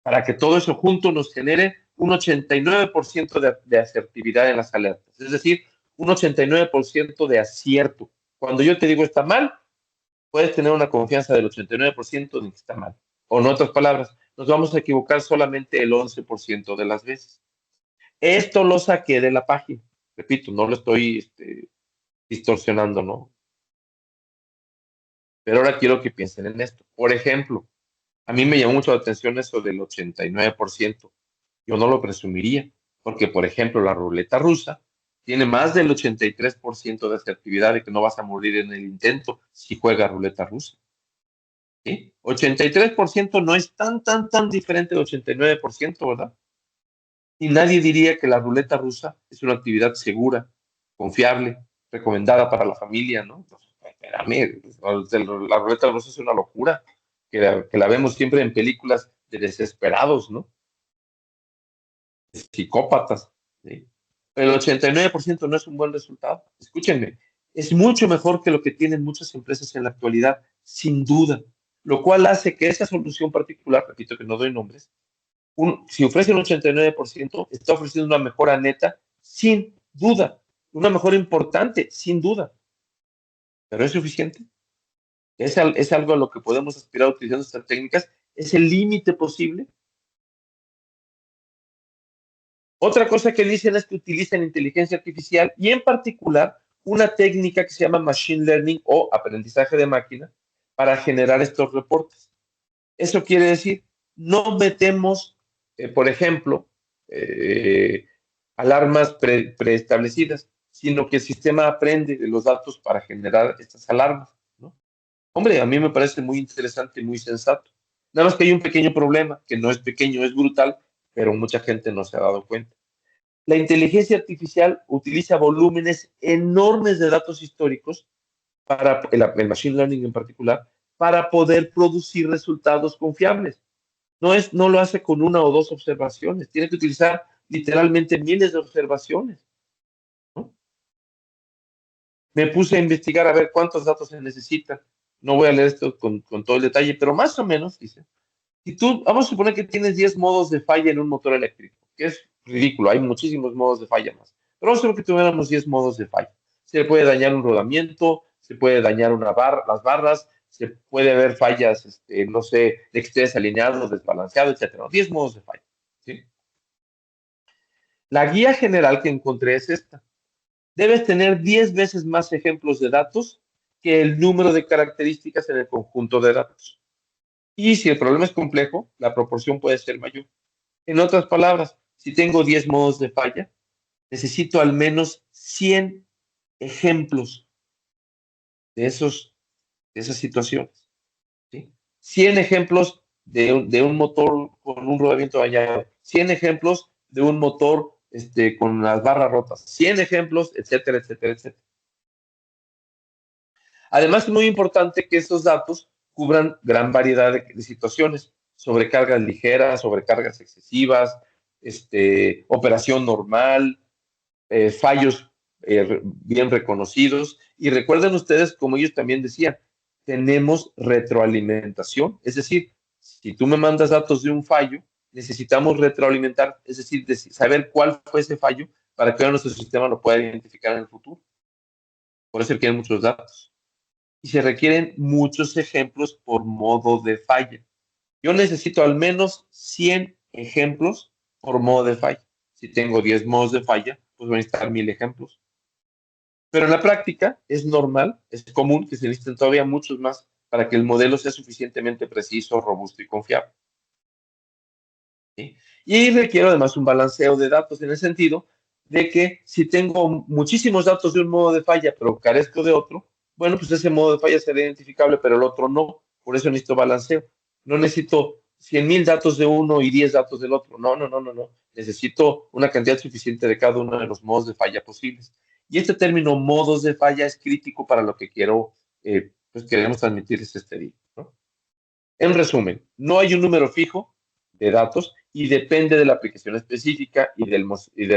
para que todo eso junto nos genere un 89% de asertividad en las alertas. Es decir, un 89% de acierto. Cuando yo te digo está mal, puedes tener una confianza del 89% de que está mal. O en otras palabras, nos vamos a equivocar solamente el 11% de las veces. Esto lo saqué de la página. Repito, no lo estoy distorsionando, ¿no? Pero ahora quiero que piensen en esto. Por ejemplo, a mí me llamó mucho la atención eso del 89%. Yo no lo presumiría, porque, por ejemplo, la ruleta rusa tiene más del 83% de asertividad de que no vas a morir en el intento si juegas ruleta rusa. ¿Sí? 83% no es tan diferente de 89%, ¿verdad? Y nadie diría que la ruleta rusa es una actividad segura, confiable, recomendada para la familia, ¿no? Pues, espérame, la ruleta rusa es una locura, que la vemos siempre en películas de desesperados, ¿no? De psicópatas, ¿sí? Pero el 89% no es un buen resultado. Escúchenme, es mucho mejor que lo que tienen muchas empresas en la actualidad, sin duda, lo cual hace que esa solución particular, repito que no doy nombres, si ofrece un 89%, está ofreciendo una mejora neta, sin duda, una mejora importante, sin duda. ¿Pero es suficiente? ¿Es algo a lo que podemos aspirar utilizando estas técnicas? ¿Es el límite posible? Otra cosa que dicen es que utilizan inteligencia artificial y en particular una técnica que se llama machine learning o aprendizaje de máquina para generar estos reportes. Eso quiere decir, no metemos, por ejemplo, eh, alarmas preestablecidas, sino que el sistema aprende de los datos para generar estas alarmas, ¿no? Hombre, a mí me parece muy interesante y muy sensato. Nada más que hay un pequeño problema, que no es pequeño, es brutal, pero mucha gente no se ha dado cuenta. La inteligencia artificial utiliza volúmenes enormes de datos históricos para el machine learning en particular, para poder producir resultados confiables. No lo hace con una o dos observaciones, tiene que utilizar literalmente miles de observaciones, ¿no? Me puse a investigar a ver cuántos datos se necesitan. No voy a leer esto con todo el detalle, pero más o menos dice, si tú, vamos a suponer que tienes 10 modos de falla en un motor eléctrico, que es ridículo, hay muchísimos modos de falla más, pero vamos a suponer que tuviéramos 10 modos de falla. Se le puede dañar un rodamiento, se puede dañar las barras, se puede haber fallas, no sé, de que estés alineado, desbalanceado, etcétera. 10 modos de falla, ¿sí? La guía general que encontré es esta. Debes tener 10 veces más ejemplos de datos que el número de características en el conjunto de datos. Y si el problema es complejo, la proporción puede ser mayor. En otras palabras, si tengo 10 modos de falla, necesito al menos 100 ejemplos de, de esas situaciones, ¿sí? 100 ejemplos de un motor con un rodamiento dañado, 100 ejemplos de un motor con las barras rotas, 100 ejemplos, etcétera, etcétera, etcétera. Además, es muy importante que estos datos cubran gran variedad de situaciones, sobrecargas ligeras, sobrecargas excesivas, operación normal, fallos bien reconocidos. Y recuerden ustedes, como ellos también decían, tenemos retroalimentación, es decir, si tú me mandas datos de un fallo, necesitamos retroalimentar, es decir, saber cuál fue ese fallo para que nuestro sistema lo pueda identificar en el futuro. Por eso requieren muchos datos. Y se requieren muchos ejemplos por modo de falla. Yo necesito al menos 100 ejemplos por modo de falla. Si tengo 10 modos de falla, pues voy a necesitar 1000 ejemplos. Pero en la práctica es normal, es común que se necesiten todavía muchos más para que el modelo sea suficientemente preciso, robusto y confiable. ¿Sí? Y requiero además un balanceo de datos en el sentido de que si tengo muchísimos datos de un modo de falla, pero carezco de otro, bueno, pues ese modo de falla será identificable, pero el otro no. Por eso necesito balanceo. No necesito 100,000 datos de uno y 10 datos del otro. No, no, no, no, no. Necesito una cantidad suficiente de cada uno de los modos de falla posibles. Y este término modos de falla es crítico para lo que pues queremos transmitirles este día, ¿no? En resumen, no hay un número fijo de datos y depende de la aplicación específica y del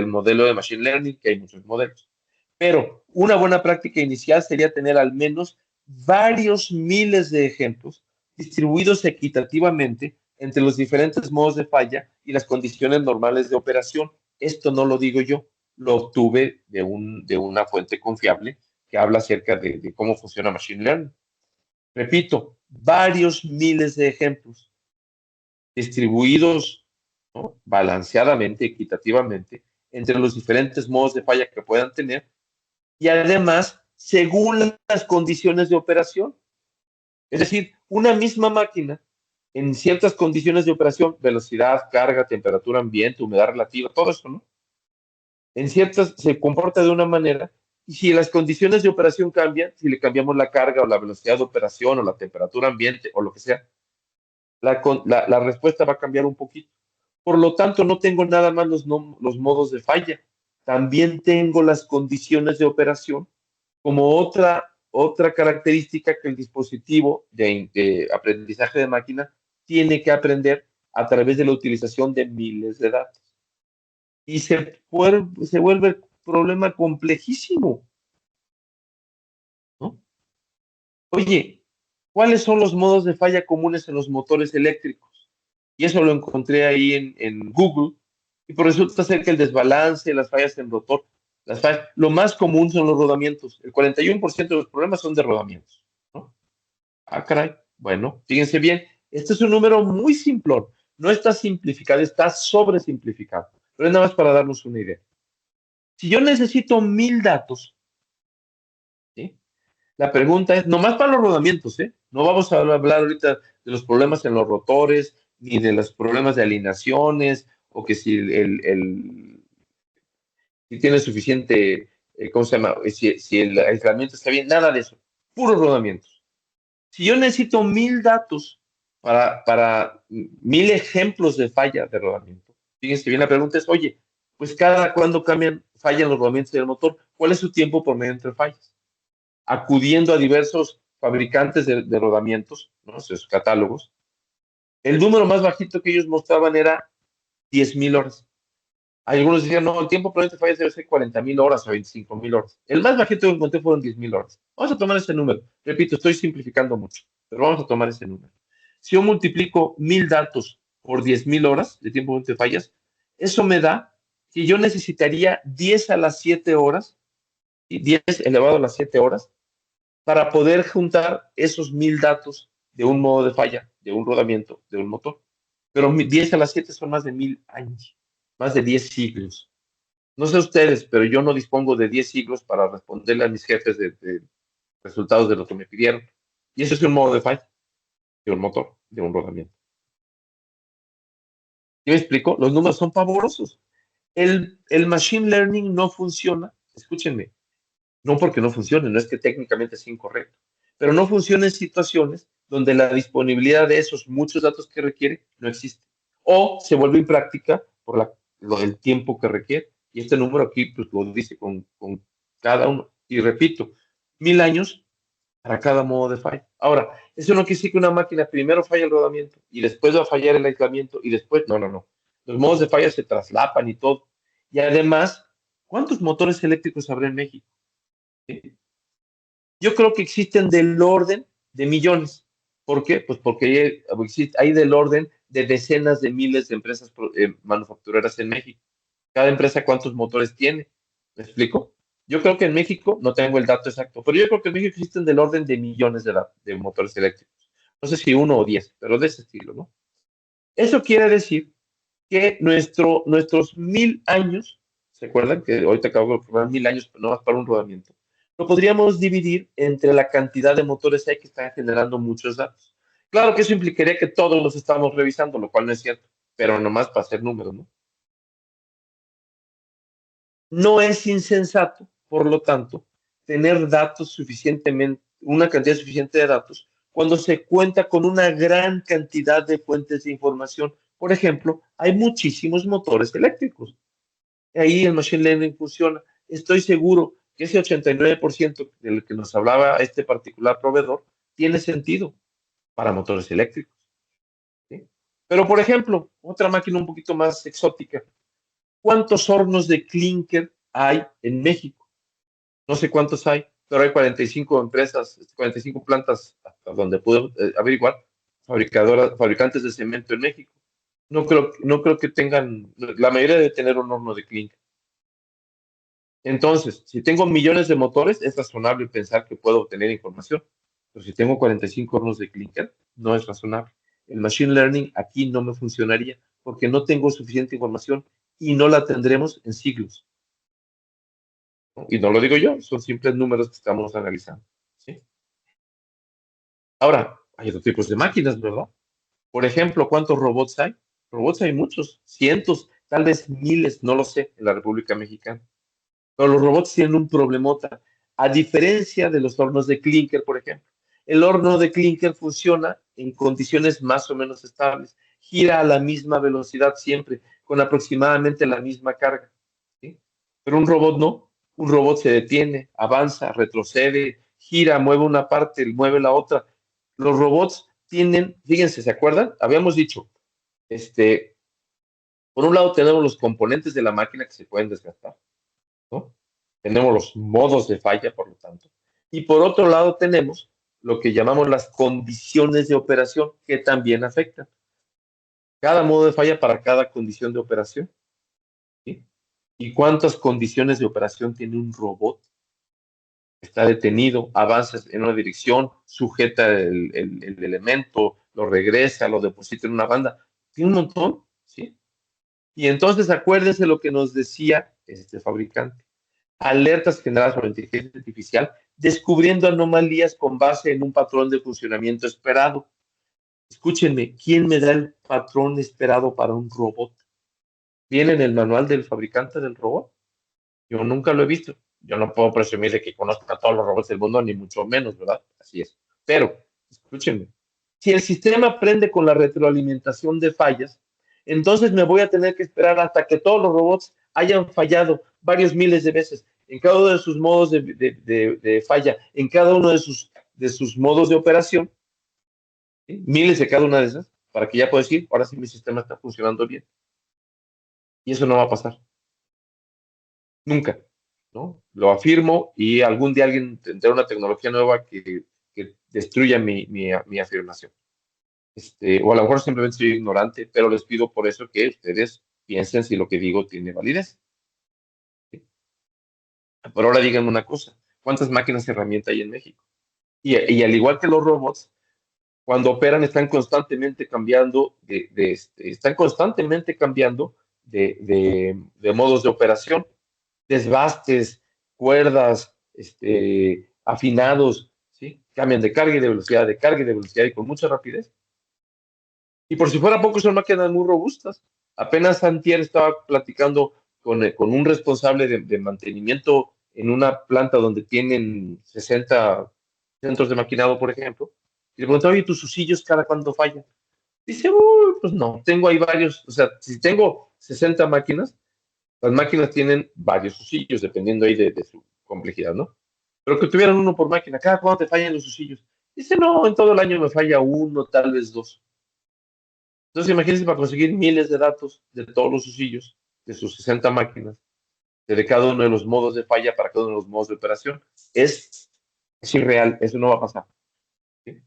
modelo de Machine Learning, que hay muchos modelos. Pero una buena práctica inicial sería tener al menos varios miles de ejemplos distribuidos equitativamente entre los diferentes modos de falla y las condiciones normales de operación. Esto no lo digo yo, lo obtuve de una fuente confiable que habla acerca de cómo funciona Machine Learning. Repito, varios miles de ejemplos distribuidos, ¿no?, balanceadamente, equitativamente, entre los diferentes modos de falla que puedan tener y además según las condiciones de operación. Es decir, una misma máquina en ciertas condiciones de operación, velocidad, carga, temperatura ambiente, humedad relativa, todo eso, ¿no? En ciertas se comporta de una manera y si las condiciones de operación cambian, si le cambiamos la carga o la velocidad de operación o la temperatura ambiente o lo que sea, la respuesta va a cambiar un poquito. Por lo tanto, no tengo nada más los modos de falla, también tengo las condiciones de operación como otra característica que el dispositivo de aprendizaje de máquina tiene que aprender a través de la utilización de miles de datos. Y se vuelve el problema complejísimo, ¿no? Oye, ¿cuáles son los modos de falla comunes en los motores eléctricos? Y eso lo encontré ahí en Google. Y pues resulta ser que el desbalance, las fallas en rotor, lo más común son los rodamientos. El 41% de los problemas son de rodamientos, ¿no? Ah, caray. Bueno, fíjense bien, este es un número muy simplón. No está simplificado, está sobresimplificado. Pero es nada más para darnos una idea. Si yo necesito 1000 datos, ¿sí?, la pregunta es, nomás para los rodamientos, ¿eh? No vamos a hablar ahorita de los problemas en los rotores, ni de los problemas de alineaciones, o que si tiene suficiente, ¿cómo se llama? Si el aislamiento está bien, nada de eso. Puros rodamientos. Si yo necesito 1000 datos para 1000 ejemplos de falla de rodamiento, fíjense bien, la pregunta es, oye, pues cada cuándo fallan los rodamientos del motor, ¿cuál es su tiempo por medio entre fallas? Acudiendo a diversos fabricantes de rodamientos, ¿no?, sus catálogos, el número más bajito que ellos mostraban era 10,000 horas. Algunos decían, no, el tiempo probablemente falla debe ser 40,000 horas o 25,000 horas. El más bajito que encontré fueron 10,000 horas. Vamos a tomar ese número. Repito, estoy simplificando mucho, pero vamos a tomar ese número. Si yo multiplico 1000 datos por 10,000 horas de tiempo de fallas, eso me da que yo necesitaría 10 a las 7 horas, y 10 elevado a las 7 horas, para poder juntar esos 1000 datos de un modo de falla, de un rodamiento, de un motor. Pero 10 a las 7 son más de 1000 años, más de 10 siglos. No sé ustedes, pero yo no dispongo de 10 siglos para responderle a mis jefes de resultados de lo que me pidieron. Y eso es un modo de falla, de un motor, de un rodamiento. ¿Sí me explico? Los números son pavorosos. El machine learning no funciona, escúchenme, no porque no funcione, no es que técnicamente sea incorrecto, pero no funciona en situaciones donde la disponibilidad de esos muchos datos que requiere no existe. O se vuelve impráctica por lo del tiempo que requiere. Y este número aquí pues, lo dice con cada uno. Y repito, 1000 años para cada modo de falla. Ahora, eso no quiere decir que una máquina primero falla el rodamiento y después va a fallar el aislamiento y después, no, no, no. Los modos de falla se traslapan y todo. Y además, ¿Cuántos motores eléctricos habrá en México? ¿Sí? Yo creo que existen del orden de millones. ¿Por qué? Pues porque hay del orden de decenas de miles de empresas manufactureras en México. Cada empresa, ¿cuántos motores tiene? ¿Me explico? Yo creo que en México, no tengo el dato exacto, pero yo creo que en México existen del orden de millones de motores eléctricos. No sé si 1 o 10, pero de ese estilo, ¿no? Eso quiere decir que nuestros 1000 años, ¿se acuerdan? Que ahorita acabo de probar 1000 años, pero no más para un rodamiento. Lo podríamos dividir entre la cantidad de motores hay que están generando muchos datos. Claro que eso implicaría que todos los estamos revisando, lo cual no es cierto, pero nomás para hacer números, ¿no? No es insensato, por lo tanto, tener datos suficientemente, una cantidad suficiente de datos, cuando se cuenta con una gran cantidad de fuentes de información. Por ejemplo, hay muchísimos motores eléctricos. Ahí el Machine Learning funciona. Estoy seguro que ese 89% del que nos hablaba este particular proveedor tiene sentido para motores eléctricos. ¿Sí? Pero, por ejemplo, otra máquina un poquito más exótica. ¿Cuántos hornos de clinker hay en México? No sé cuántos hay, pero hay 45 empresas, 45 plantas, hasta donde puedo averiguar, fabricantes de cemento en México. No creo que tengan, la mayoría debe tener un horno de clinker. Entonces, si tengo millones de motores, es razonable pensar que puedo obtener información. Pero si tengo 45 hornos de clinker, no es razonable. El machine learning aquí no me funcionaría porque no tengo suficiente información y no la tendremos en siglos, ¿no? Y no lo digo yo, son simples números que estamos analizando. ¿Sí? Ahora, hay otros tipos de máquinas, ¿verdad? Por ejemplo, ¿cuántos robots hay? Robots hay muchos, cientos, tal vez miles, no lo sé, en la República Mexicana. Pero los robots tienen un problemota, a diferencia de los hornos de clinker, por ejemplo. El horno de clinker funciona en condiciones más o menos estables, gira a la misma velocidad siempre, con aproximadamente la misma carga. ¿Sí? Pero un robot no. Un robot se detiene, avanza, retrocede, gira, mueve una parte, mueve la otra. Los robots tienen, fíjense, ¿se acuerdan? Habíamos dicho, este, por un lado tenemos los componentes de la máquina que se pueden desgastar, ¿no? Tenemos los modos de falla, por lo tanto. Y por otro lado tenemos lo que llamamos las condiciones de operación, que también afectan. Cada modo de falla para cada condición de operación. ¿Sí? ¿Y cuántas condiciones de operación tiene un robot? Está detenido, avanza en una dirección, sujeta el elemento, lo regresa, lo deposita en una banda. Tiene un montón, ¿sí? Y entonces acuérdense lo que nos decía este fabricante. Alertas generadas por la inteligencia artificial, descubriendo anomalías con base en un patrón de funcionamiento esperado. Escúchenme, ¿quién me da el patrón esperado para un robot? ¿Viene en el manual del fabricante del robot? Yo nunca lo he visto. Yo no puedo presumir de que conozca a todos los robots del mundo, ni mucho menos, ¿verdad? Así es. Pero, escúchenme, si el sistema aprende con la retroalimentación de fallas, entonces me voy a tener que esperar hasta que todos los robots hayan fallado varios miles de veces en cada uno de sus modos de falla, en cada uno de sus modos de operación, ¿sí? Miles de cada una de esas, para que ya pueda decir, ahora sí mi sistema está funcionando bien. Y eso no va a pasar. Nunca, ¿no? Lo afirmo y algún día alguien tendrá una tecnología nueva que destruya mi afirmación. O a lo mejor simplemente soy ignorante, pero les pido por eso que ustedes piensen si lo que digo tiene validez. ¿Sí? Pero ahora díganme una cosa, ¿cuántas máquinas herramienta hay en México? Y al igual que los robots, cuando operan están constantemente cambiando están constantemente cambiando de modos de operación, desbastes, cuerdas, afinados, ¿sí? Cambian de carga y de velocidad, de carga y de velocidad y con mucha rapidez. Y por si fuera poco, son máquinas muy robustas. Apenas antier estaba platicando con un responsable de mantenimiento en una planta donde tienen 60 centros de maquinado, por ejemplo, y le preguntaba, oye, ¿tus usillos cada cuándo fallan? Dice, uy, pues no, tengo ahí varios, o sea, si tengo 60 máquinas, las máquinas tienen varios usillos, dependiendo ahí de su complejidad, ¿no? Pero que tuvieran uno por máquina, ¿cada cuándo te fallan los usillos? Dice, no, en todo el año me falla uno, tal vez dos. Entonces, imagínense para conseguir miles de datos de todos los usillos, de sus 60 máquinas. de cada uno de los modos de falla para cada uno de los modos de operación. Es irreal, eso no va a pasar. ¿Sí?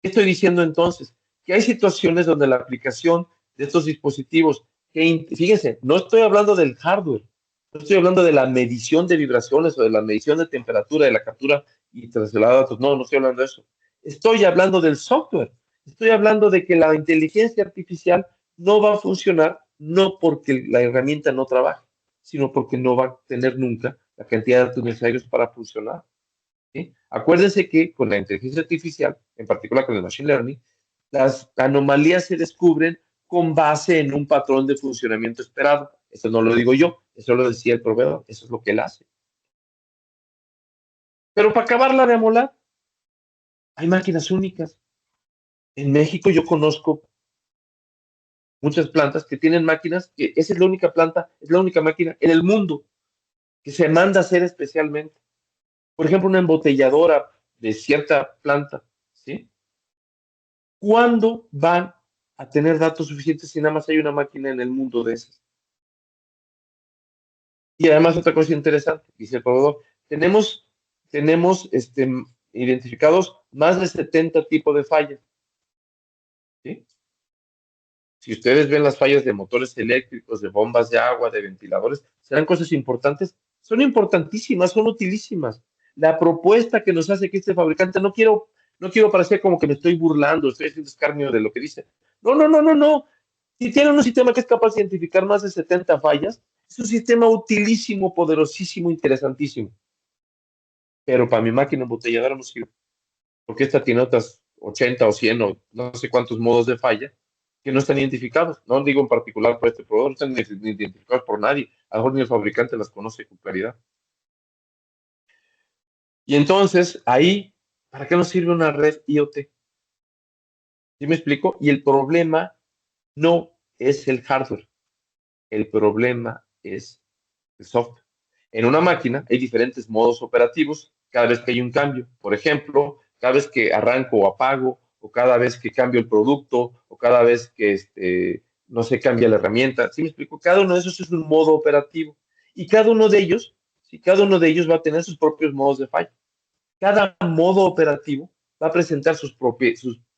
¿Qué estoy diciendo entonces? Que hay situaciones donde la aplicación de estos dispositivos, fíjense, no estoy hablando del hardware, no estoy hablando de la medición de vibraciones o de la medición de temperatura, de la captura y traslado de datos, no estoy hablando de eso. Estoy hablando del software, estoy hablando de que la inteligencia artificial no va a funcionar, no porque la herramienta no trabaje, sino porque no va a tener nunca la cantidad de datos necesarios para funcionar. ¿Sí? Acuérdense que con la inteligencia artificial, en particular con el machine learning, las anomalías se descubren con base en un patrón de funcionamiento esperado. Eso no lo digo yo, eso lo decía el proveedor, eso es lo que él hace. Pero para acabarla de amolar, hay máquinas únicas. En México yo conozco muchas plantas que tienen máquinas que esa es la única planta, es la única máquina en el mundo que se manda a hacer especialmente. Por ejemplo, una embotelladora de cierta planta, ¿sí? ¿Cuándo van a tener datos suficientes si nada más hay una máquina en el mundo de esas? Y además otra cosa interesante, dice el proveedor, tenemos identificados más de 70 tipos de fallas. ¿Sí? Si ustedes ven las fallas de motores eléctricos, de bombas de agua, de ventiladores, serán cosas importantes, son importantísimas, son utilísimas. La propuesta que nos hace que este fabricante, no quiero parecer como que me estoy burlando, estoy haciendo escarnio de lo que dice. No, no, no, no, no. Si tiene un sistema que es capaz de identificar más de 70 fallas, es un sistema utilísimo, poderosísimo, interesantísimo. Pero para mi máquina embotelladora no sirve, porque esta tiene otras 80 o 100 o no sé cuántos modos de falla que no están identificados. No digo en particular por este proveedor, no están identificados por nadie. A lo mejor ni el fabricante las conoce con claridad. Y entonces, ahí, ¿para qué nos sirve una red IoT? ¿Sí me explico? Y el problema no es el hardware, el problema es el software. En una máquina hay diferentes modos operativos cada vez que hay un cambio. Por ejemplo, cada vez que arranco o apago, o cada vez que cambio el producto, o cada vez que no se cambia la herramienta. ¿Sí me explico? Cada uno de esos es un modo operativo. Y cada uno de ellos, sí, cada uno de ellos va a tener sus propios modos de falla. Cada modo operativo va a presentar sus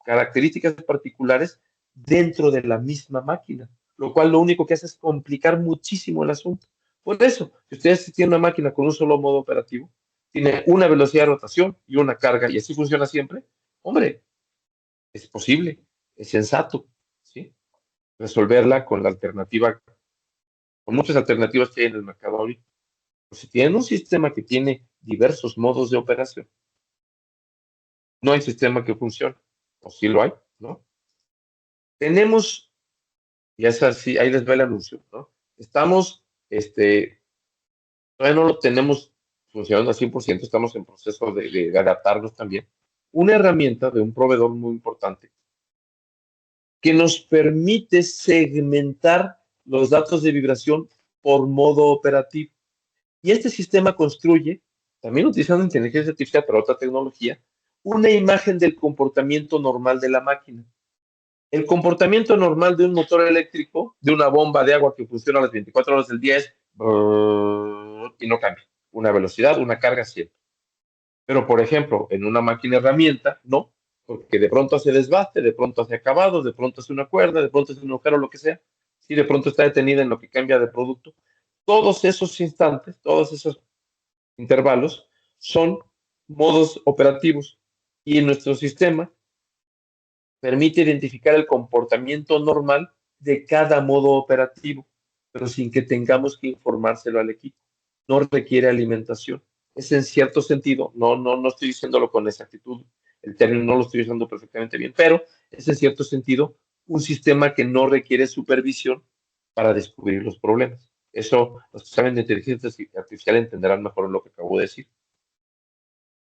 características particulares dentro de la misma máquina, lo cual lo único que hace es complicar muchísimo el asunto. Por eso, si ustedes tienen una máquina con un solo modo operativo, tiene una velocidad de rotación y una carga, y así funciona siempre, hombre, es posible, es sensato, ¿sí? Resolverla con la alternativa, con muchas alternativas que hay en el mercado ahorita. Pues si tienen un sistema que tiene diversos modos de operación, no hay sistema que funcione, o sí lo hay, ¿no? Tenemos, ya es así, ahí les va el anuncio, ¿no? Estamos, todavía no lo tenemos funcionando al 100%, estamos en proceso de adaptarnos también. Una herramienta de un proveedor muy importante que nos permite segmentar los datos de vibración por modo operativo. Y este sistema construye, también utilizando inteligencia artificial, pero otra tecnología, una imagen del comportamiento normal de la máquina. El comportamiento normal de un motor eléctrico, de una bomba de agua que funciona a las 24 horas del día es y no cambia. Una velocidad, una carga siempre. Pero, por ejemplo, en una máquina herramienta, no, porque de pronto hace desbaste, de pronto hace acabados, de pronto hace una cuerda, de pronto hace un agujero, lo que sea. Si de pronto está detenida en lo que cambia de producto. Todos esos instantes, todos esos intervalos son modos operativos. Y en nuestro sistema permite identificar el comportamiento normal de cada modo operativo, pero sin que tengamos que informárselo al equipo. No requiere alimentación. Es en cierto sentido, no estoy diciéndolo con exactitud, el término no lo estoy usando perfectamente bien, pero es en cierto sentido un sistema que no requiere supervisión para descubrir los problemas. Eso los que saben de inteligencia artificial entenderán mejor lo que acabo de decir.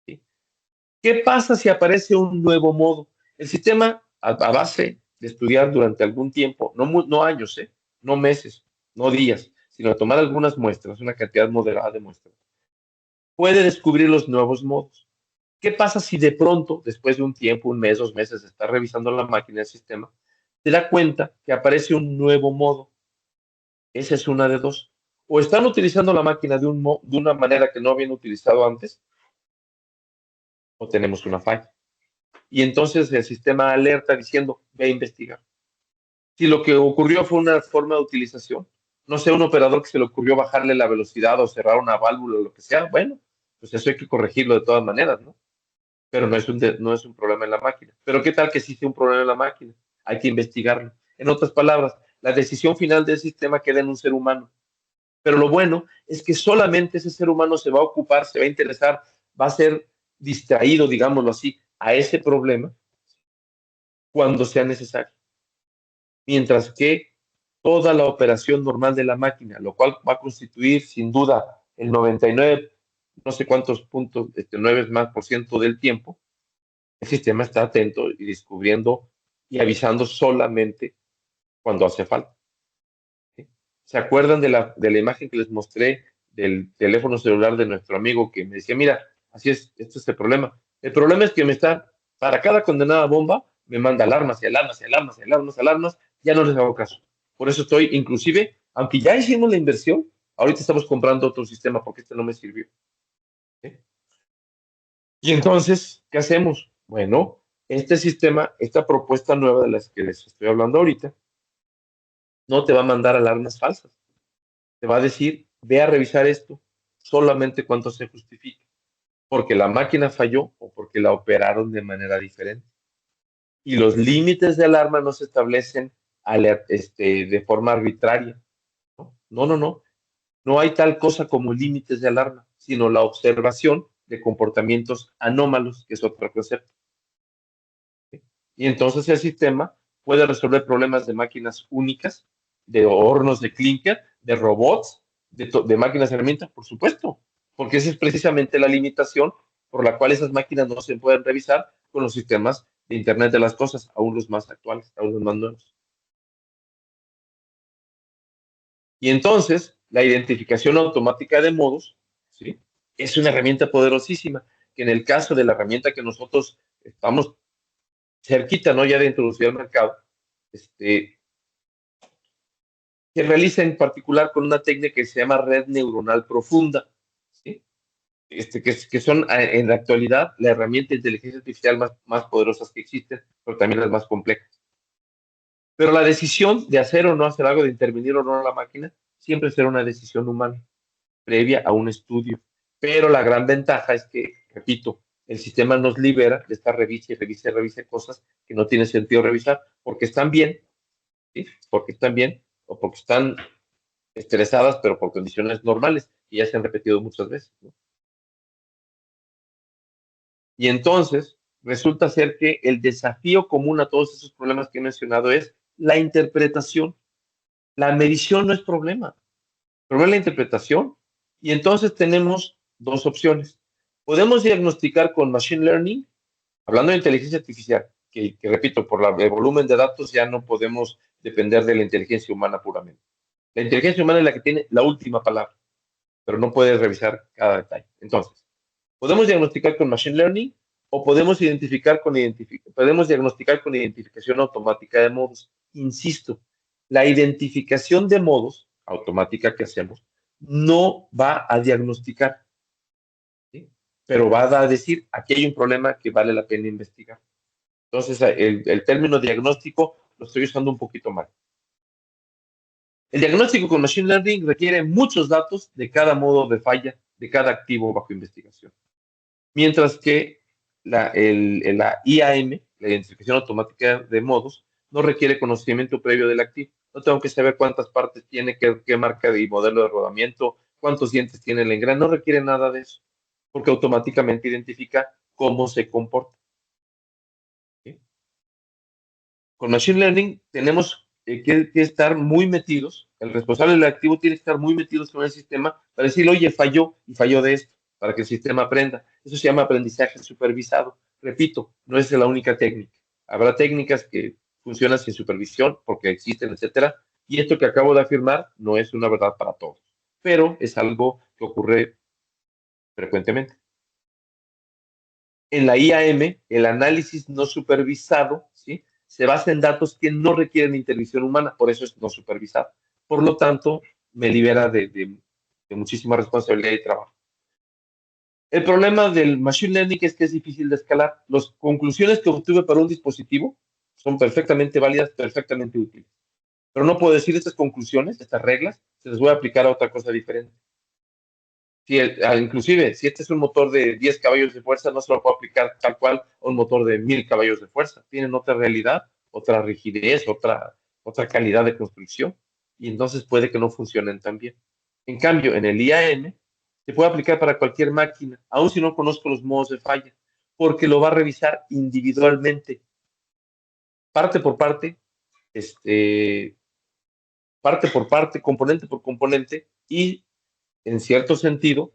¿Sí? ¿Qué pasa si aparece un nuevo modo? El sistema, a base de estudiar durante algún tiempo, no años, no meses, no días, sino tomar algunas muestras, una cantidad moderada de muestras, puede descubrir los nuevos modos. ¿Qué pasa si de pronto, después de un tiempo, un mes, 2 meses, está revisando la máquina del sistema, se da cuenta que aparece un nuevo modo? Esa es una de dos. o están utilizando la máquina de una manera que no habían utilizado antes, o tenemos una falla. Y entonces el sistema alerta diciendo, ve a investigar. Si lo que ocurrió fue una forma de utilización, no sé, un operador que se le ocurrió bajarle la velocidad o cerrar una válvula o lo que sea, bueno, pues eso hay que corregirlo de todas maneras, ¿no? Pero no es un problema en la máquina. Pero ¿qué tal que sí sea un problema en la máquina? Hay que investigarlo. En otras palabras, la decisión final del sistema queda en un ser humano. Pero lo bueno es que solamente ese ser humano se va a ocupar, se va a interesar, va a ser distraído, digámoslo así, a ese problema cuando sea necesario. Mientras que toda la operación normal de la máquina, lo cual va a constituir sin duda el 99, no sé cuántos puntos, 9 más por ciento del tiempo, el sistema está atento y descubriendo y avisando solamente cuando hace falta. ¿Sí? ¿Se acuerdan de la imagen que les mostré del teléfono celular de nuestro amigo que me decía, mira, así es, este es el problema? El problema es que me está, para cada condenada bomba, me manda alarmas y alarmas y alarmas y alarmas, y alarmas, ya no les hago caso. Por eso estoy, inclusive, aunque ya hicimos la inversión, ahorita estamos comprando otro sistema porque este no me sirvió. ¿Sí? Y entonces, ¿qué hacemos? Bueno, este sistema, esta propuesta nueva de las que les estoy hablando ahorita, no te va a mandar alarmas falsas. Te va a decir, ve a revisar esto solamente cuando se justifique, porque la máquina falló o porque la operaron de manera diferente. Y los límites de alarma no se establecen de forma arbitraria. ¿No? No, no, no. No hay tal cosa como límites de alarma, sino la observación de comportamientos anómalos, que es otro concepto. Y entonces el sistema puede resolver problemas de máquinas únicas, de hornos de clinker, de robots, de máquinas herramientas, por supuesto, porque esa es precisamente la limitación por la cual esas máquinas no se pueden revisar con los sistemas de Internet de las cosas, aún los más actuales, aún los más nuevos. Y entonces, la identificación automática de modos, ¿sí? Es una herramienta poderosísima, que en el caso de la herramienta que nosotros estamos cerquita, ¿no? Ya de introducir al mercado, este, se realiza en particular con una técnica que se llama red neuronal profunda, ¿sí? Que son en la actualidad la herramienta de inteligencia artificial más poderosas que existen, pero también las más complejas. Pero la decisión de hacer o no hacer algo, de intervenir o no en la máquina, siempre será una decisión humana, previa a un estudio. Pero la gran ventaja es que, repito, el sistema nos libera de estar revise y revise, revise cosas que no tiene sentido revisar, porque están bien, ¿sí? Porque están bien, o porque están estresadas, pero por condiciones normales, y ya se han repetido muchas veces, ¿no? Y entonces, resulta ser que el desafío común a todos esos problemas que he mencionado es la interpretación. La medición no es problema, el problema es la interpretación. Y entonces tenemos dos opciones. Podemos diagnosticar con Machine Learning, hablando de inteligencia artificial, que repito, por el volumen de datos ya no podemos depender de la inteligencia humana puramente. La inteligencia humana es la que tiene la última palabra, pero no puede revisar cada detalle. Entonces, podemos diagnosticar con Machine Learning o podemos diagnosticar con identificación automática de modos. Insisto, la identificación de modos automática que hacemos no va a diagnosticar, ¿sí? Pero va a decir, aquí hay un problema que vale la pena investigar. Entonces, el término diagnóstico lo estoy usando un poquito mal. El diagnóstico con Machine Learning requiere muchos datos de cada modo de falla, de cada activo bajo investigación. Mientras que la IAM, la identificación automática de modos, no requiere conocimiento previo del activo. No tengo que saber cuántas partes tiene, qué marca y modelo de rodamiento, cuántos dientes tiene el engrane, no requiere nada de eso, porque automáticamente identifica cómo se comporta. ¿Sí? Con Machine Learning tenemos que estar muy metidos, el responsable del activo tiene que estar muy metidos con el sistema para decir, oye, falló y falló de esto, para que el sistema aprenda. Eso se llama aprendizaje supervisado. Repito, no es la única técnica. Habrá técnicas que funcionan sin supervisión porque existen, etcétera. Y esto que acabo de afirmar no es una verdad para todos, pero es algo que ocurre frecuentemente. En la IAM, el análisis no supervisado, ¿sí? Se basa en datos que no requieren intervención humana, por eso es no supervisado. Por lo tanto, me libera de muchísima responsabilidad y trabajo. El problema del machine learning es que es difícil de escalar. Las conclusiones que obtuve para un dispositivo son perfectamente válidas, perfectamente útiles. Pero no puedo decir estas conclusiones, estas reglas, se las voy a aplicar a otra cosa diferente. Inclusive, si este es un motor de 10 caballos de fuerza, no se lo puedo aplicar tal cual a un motor de 1000 caballos de fuerza. Tienen otra realidad, otra rigidez, otra calidad de construcción. Y entonces puede que no funcionen tan bien. En cambio, en el IAM se puede aplicar para cualquier máquina, aun si no conozco los modos de falla, porque lo va a revisar individualmente, parte por parte, este, parte por parte, componente por componente, y en cierto sentido,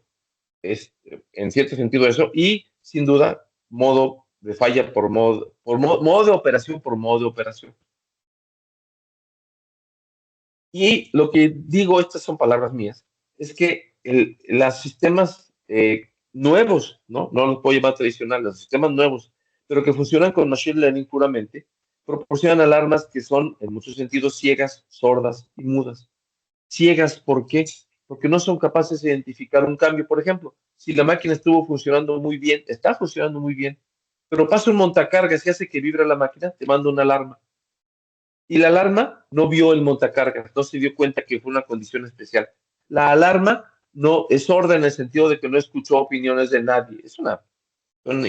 en cierto sentido eso, y sin duda, modo de falla modo de operación por modo de operación. Y lo que digo, estas son palabras mías, es que los sistemas nuevos, no los puedo llamar tradicionales, los sistemas nuevos, pero que funcionan con Machine Learning puramente, proporcionan alarmas que son, en muchos sentidos, ciegas, sordas y mudas. Ciegas, ¿por qué? Porque no son capaces de identificar un cambio. Por ejemplo, si la máquina estuvo funcionando muy bien, está funcionando muy bien, pero pasa un montacargas y hace que vibre la máquina, te manda una alarma. Y la alarma no vio el montacargas, no se dio cuenta que fue una condición especial. La alarma no es sorda en el sentido de que no escuchó opiniones de nadie. Son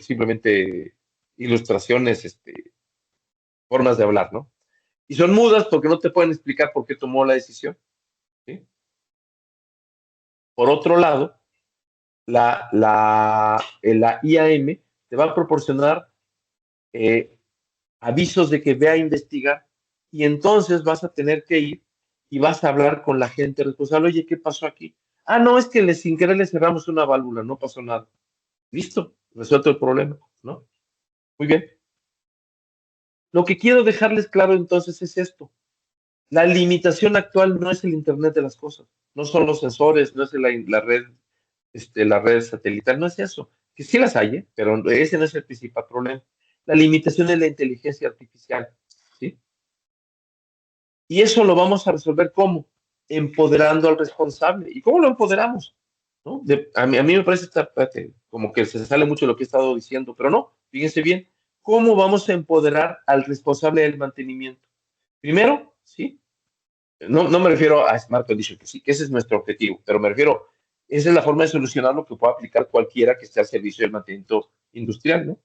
simplemente ilustraciones, formas de hablar, ¿no? Y son mudas porque no te pueden explicar por qué tomó la decisión. ¿Sí? Por otro lado, la IAM te va a proporcionar eh, avisos de que ve a investigar y entonces vas a tener que ir y vas a hablar con la gente responsable. Oye, ¿qué pasó aquí? Ah, no, es que sin querer le cerramos una válvula, no pasó nada. Listo, resuelto el problema, ¿no? Muy bien. Lo que quiero dejarles claro entonces es esto. La limitación actual no es el Internet de las cosas, no son los sensores, no es la red satelital, no es eso. Que sí las hay, pero ese no es el principal problema. La limitación es la inteligencia artificial, ¿sí? Y eso lo vamos a resolver ¿cómo? Empoderando al responsable. ¿Y cómo lo empoderamos? ¿No? A mí me parece como que se sale mucho de lo que he estado diciendo, pero no, fíjense bien, ¿cómo vamos a empoderar al responsable del mantenimiento? Primero, ¿sí? No me refiero a Smart Condition, que sí, que ese es nuestro objetivo, pero me refiero, esa es la forma de solucionar lo que pueda aplicar cualquiera que esté al servicio del mantenimiento industrial, ¿no?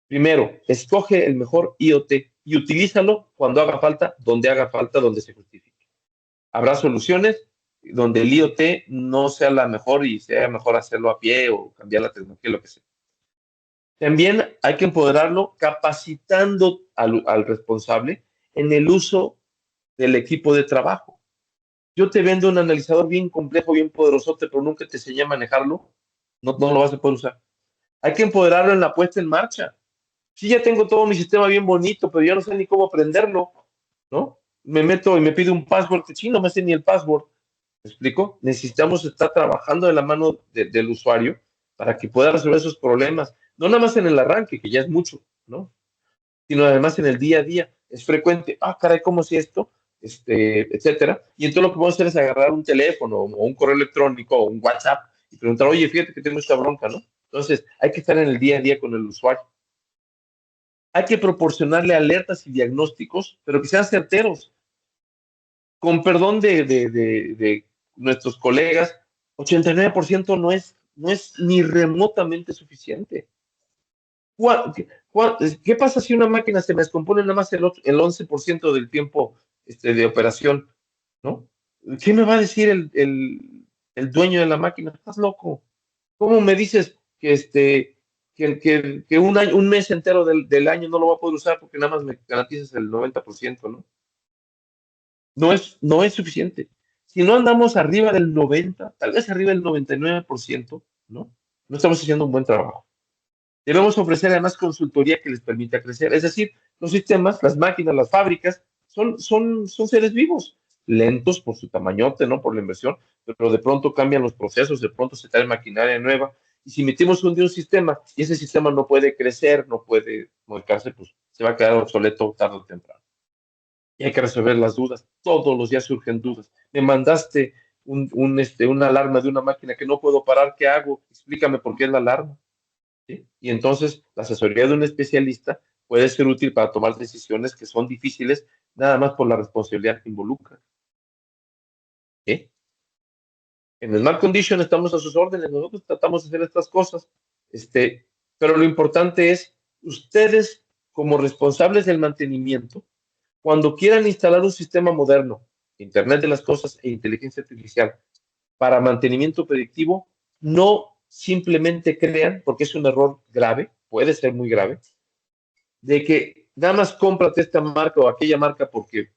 Primero, escoge el mejor IoT y utilízalo cuando haga falta, donde se justifique. Habrá soluciones donde el IoT no sea la mejor y sea mejor hacerlo a pie o cambiar la tecnología, lo que sea. También hay que empoderarlo capacitando al responsable en el uso del equipo de trabajo. Yo te vendo un analizador bien complejo, bien poderoso, pero nunca te enseñé a manejarlo, no lo vas a poder usar. Hay que empoderarlo en la puesta en marcha. Sí, ya tengo todo mi sistema bien bonito, pero ya no sé ni cómo aprenderlo, ¿no? Me meto y me pide un password que sí, no me sé ni el password. ¿Me explico? Necesitamos estar trabajando de la mano del usuario para que pueda resolver esos problemas. No nada más en el arranque, que ya es mucho, ¿no? Sino además en el día a día. Es frecuente, caray, ¿cómo es esto? Etcétera. Y entonces lo que vamos a hacer es agarrar un teléfono o un correo electrónico o un WhatsApp y preguntar, oye, fíjate que tengo esta bronca, ¿no? Entonces, hay que estar en el día a día con el usuario. Hay que proporcionarle alertas y diagnósticos, pero que sean certeros. Con perdón de nuestros colegas, 89% no es ni remotamente suficiente. ¿Qué pasa si una máquina se me descompone nada más el 11% del tiempo de operación? ¿No? ¿Qué me va a decir el dueño de la máquina? Estás loco. ¿Cómo me dices que un mes entero del año no lo va a poder usar porque nada más me garantizas el 90%, ¿no? No es suficiente. Si no andamos arriba del 90, tal vez arriba del 99%, ¿no? No estamos haciendo un buen trabajo. Debemos ofrecer además consultoría que les permita crecer. Es decir, los sistemas, las máquinas, las fábricas, son seres vivos, lentos por su tamañote, ¿no? Por la inversión, pero de pronto cambian los procesos, de pronto se trae maquinaria nueva. Y si metimos un día un sistema y ese sistema no puede crecer, no puede modificarse, pues se va a quedar obsoleto tarde o temprano. y hay que resolver las dudas. Todos los días surgen dudas. Me mandaste una alarma de una máquina que no puedo parar, ¿qué hago? Explícame por qué es la alarma. ¿Sí? Y entonces la asesoría de un especialista puede ser útil para tomar decisiones que son difíciles, nada más por la responsabilidad que involucra. ¿Sí? En el Smart Condition estamos a sus órdenes, nosotros tratamos de hacer estas cosas, pero lo importante es ustedes como responsables del mantenimiento, cuando quieran instalar un sistema moderno, Internet de las Cosas e inteligencia artificial, para mantenimiento predictivo, no simplemente crean, porque es un error grave, puede ser muy grave, de que nada más cómprate esta marca o aquella marca porque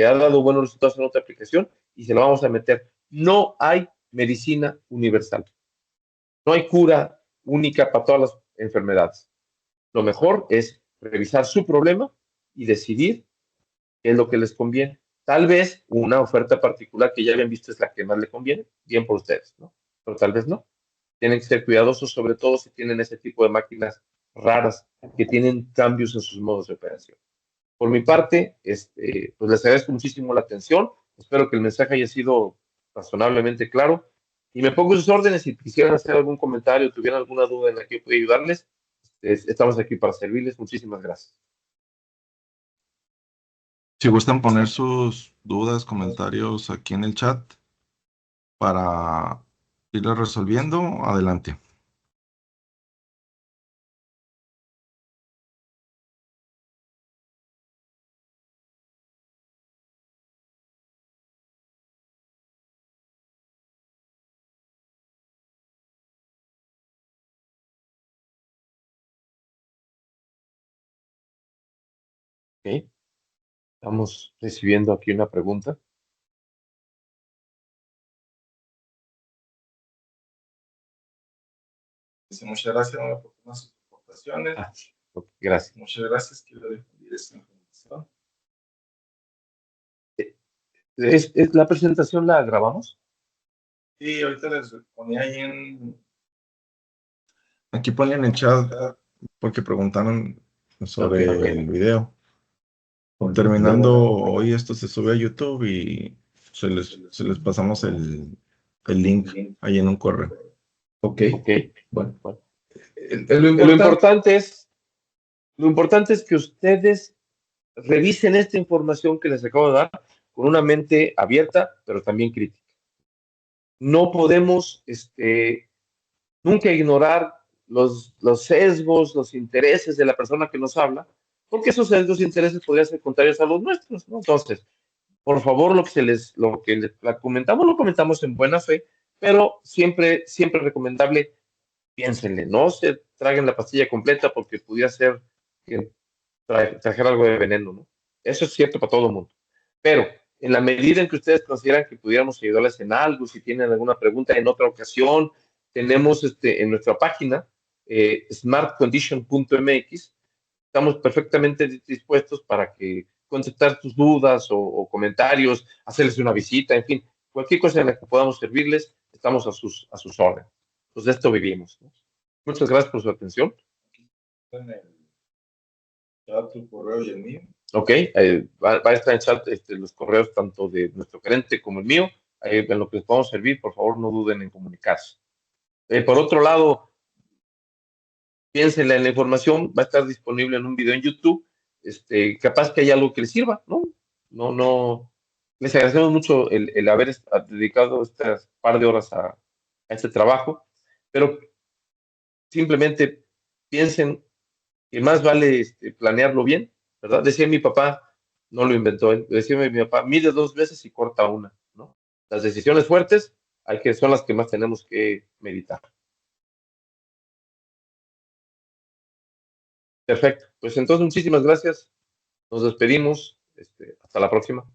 ha dado buenos resultados en otra aplicación y se la vamos a meter. No hay medicina universal. No hay cura única para todas las enfermedades. Lo mejor es revisar su problema y decidir qué es lo que les conviene. Tal vez una oferta particular que ya habían visto es la que más le conviene, bien por ustedes, ¿no? Pero tal vez no. Tienen que ser cuidadosos, sobre todo si tienen ese tipo de máquinas raras que tienen cambios en sus modos de operación. Por mi parte, pues les agradezco muchísimo la atención. Espero que el mensaje haya sido razonablemente claro. Y me pongo sus órdenes si quisieran hacer algún comentario, tuvieran alguna duda en la que yo pueda ayudarles. Estamos aquí para servirles. Muchísimas gracias. Si gustan poner sus dudas, comentarios aquí en el chat para irlo resolviendo, adelante. ¿Okay? Estamos recibiendo aquí una pregunta. Dice, muchas gracias por sus aportaciones. Okay, gracias. Muchas gracias. Quiero difundir esta información. ¿La presentación la grabamos? Sí, ahorita les ponía ahí aquí ponen en el chat porque preguntaron sobre Okay. el video. Terminando hoy esto se sube a YouTube y se les pasamos el link ahí en un correo. Ok, Bueno. lo Lo importante, importante es que ustedes revisen esta información que les acabo de dar con una mente abierta, pero también crítica. No podemos nunca ignorar los sesgos, los intereses de la persona que nos habla, porque esos sesgos e intereses podrían ser contrarios a los nuestros, ¿no? Entonces, por favor, lo que les comentamos, lo comentamos en buena fe, pero siempre, siempre recomendable, piénsenle, no se traguen la pastilla completa porque pudiera ser que trajera algo de veneno, ¿no? Eso es cierto para todo el mundo. Pero en la medida en que ustedes consideran que pudiéramos ayudarles en algo, si tienen alguna pregunta en otra ocasión, tenemos en nuestra página smartcondition.mx, estamos perfectamente dispuestos para que contestar tus dudas o comentarios, hacerles una visita, en fin, cualquier cosa en la que podamos servirles, estamos a sus órdenes. Pues de esto vivimos, ¿no? Muchas gracias por su atención. En el chat tu correo y el mío. Ok, va a estar en chat los correos tanto de nuestro gerente como el mío. En lo que les podamos servir, por favor, no duden en comunicarse. Por otro lado, piénsenle en la información, va a estar disponible en un video en YouTube. Capaz que haya algo que les sirva, ¿no? No. Les agradecemos mucho el haber dedicado estas par de horas a este trabajo, pero simplemente piensen que más vale planearlo bien, ¿verdad? Decía mi papá, no lo inventó él, decía mi papá, mide 2 veces y corta una, ¿no? Las decisiones fuertes son las que más tenemos que meditar. Perfecto, pues entonces muchísimas gracias, nos despedimos, hasta la próxima.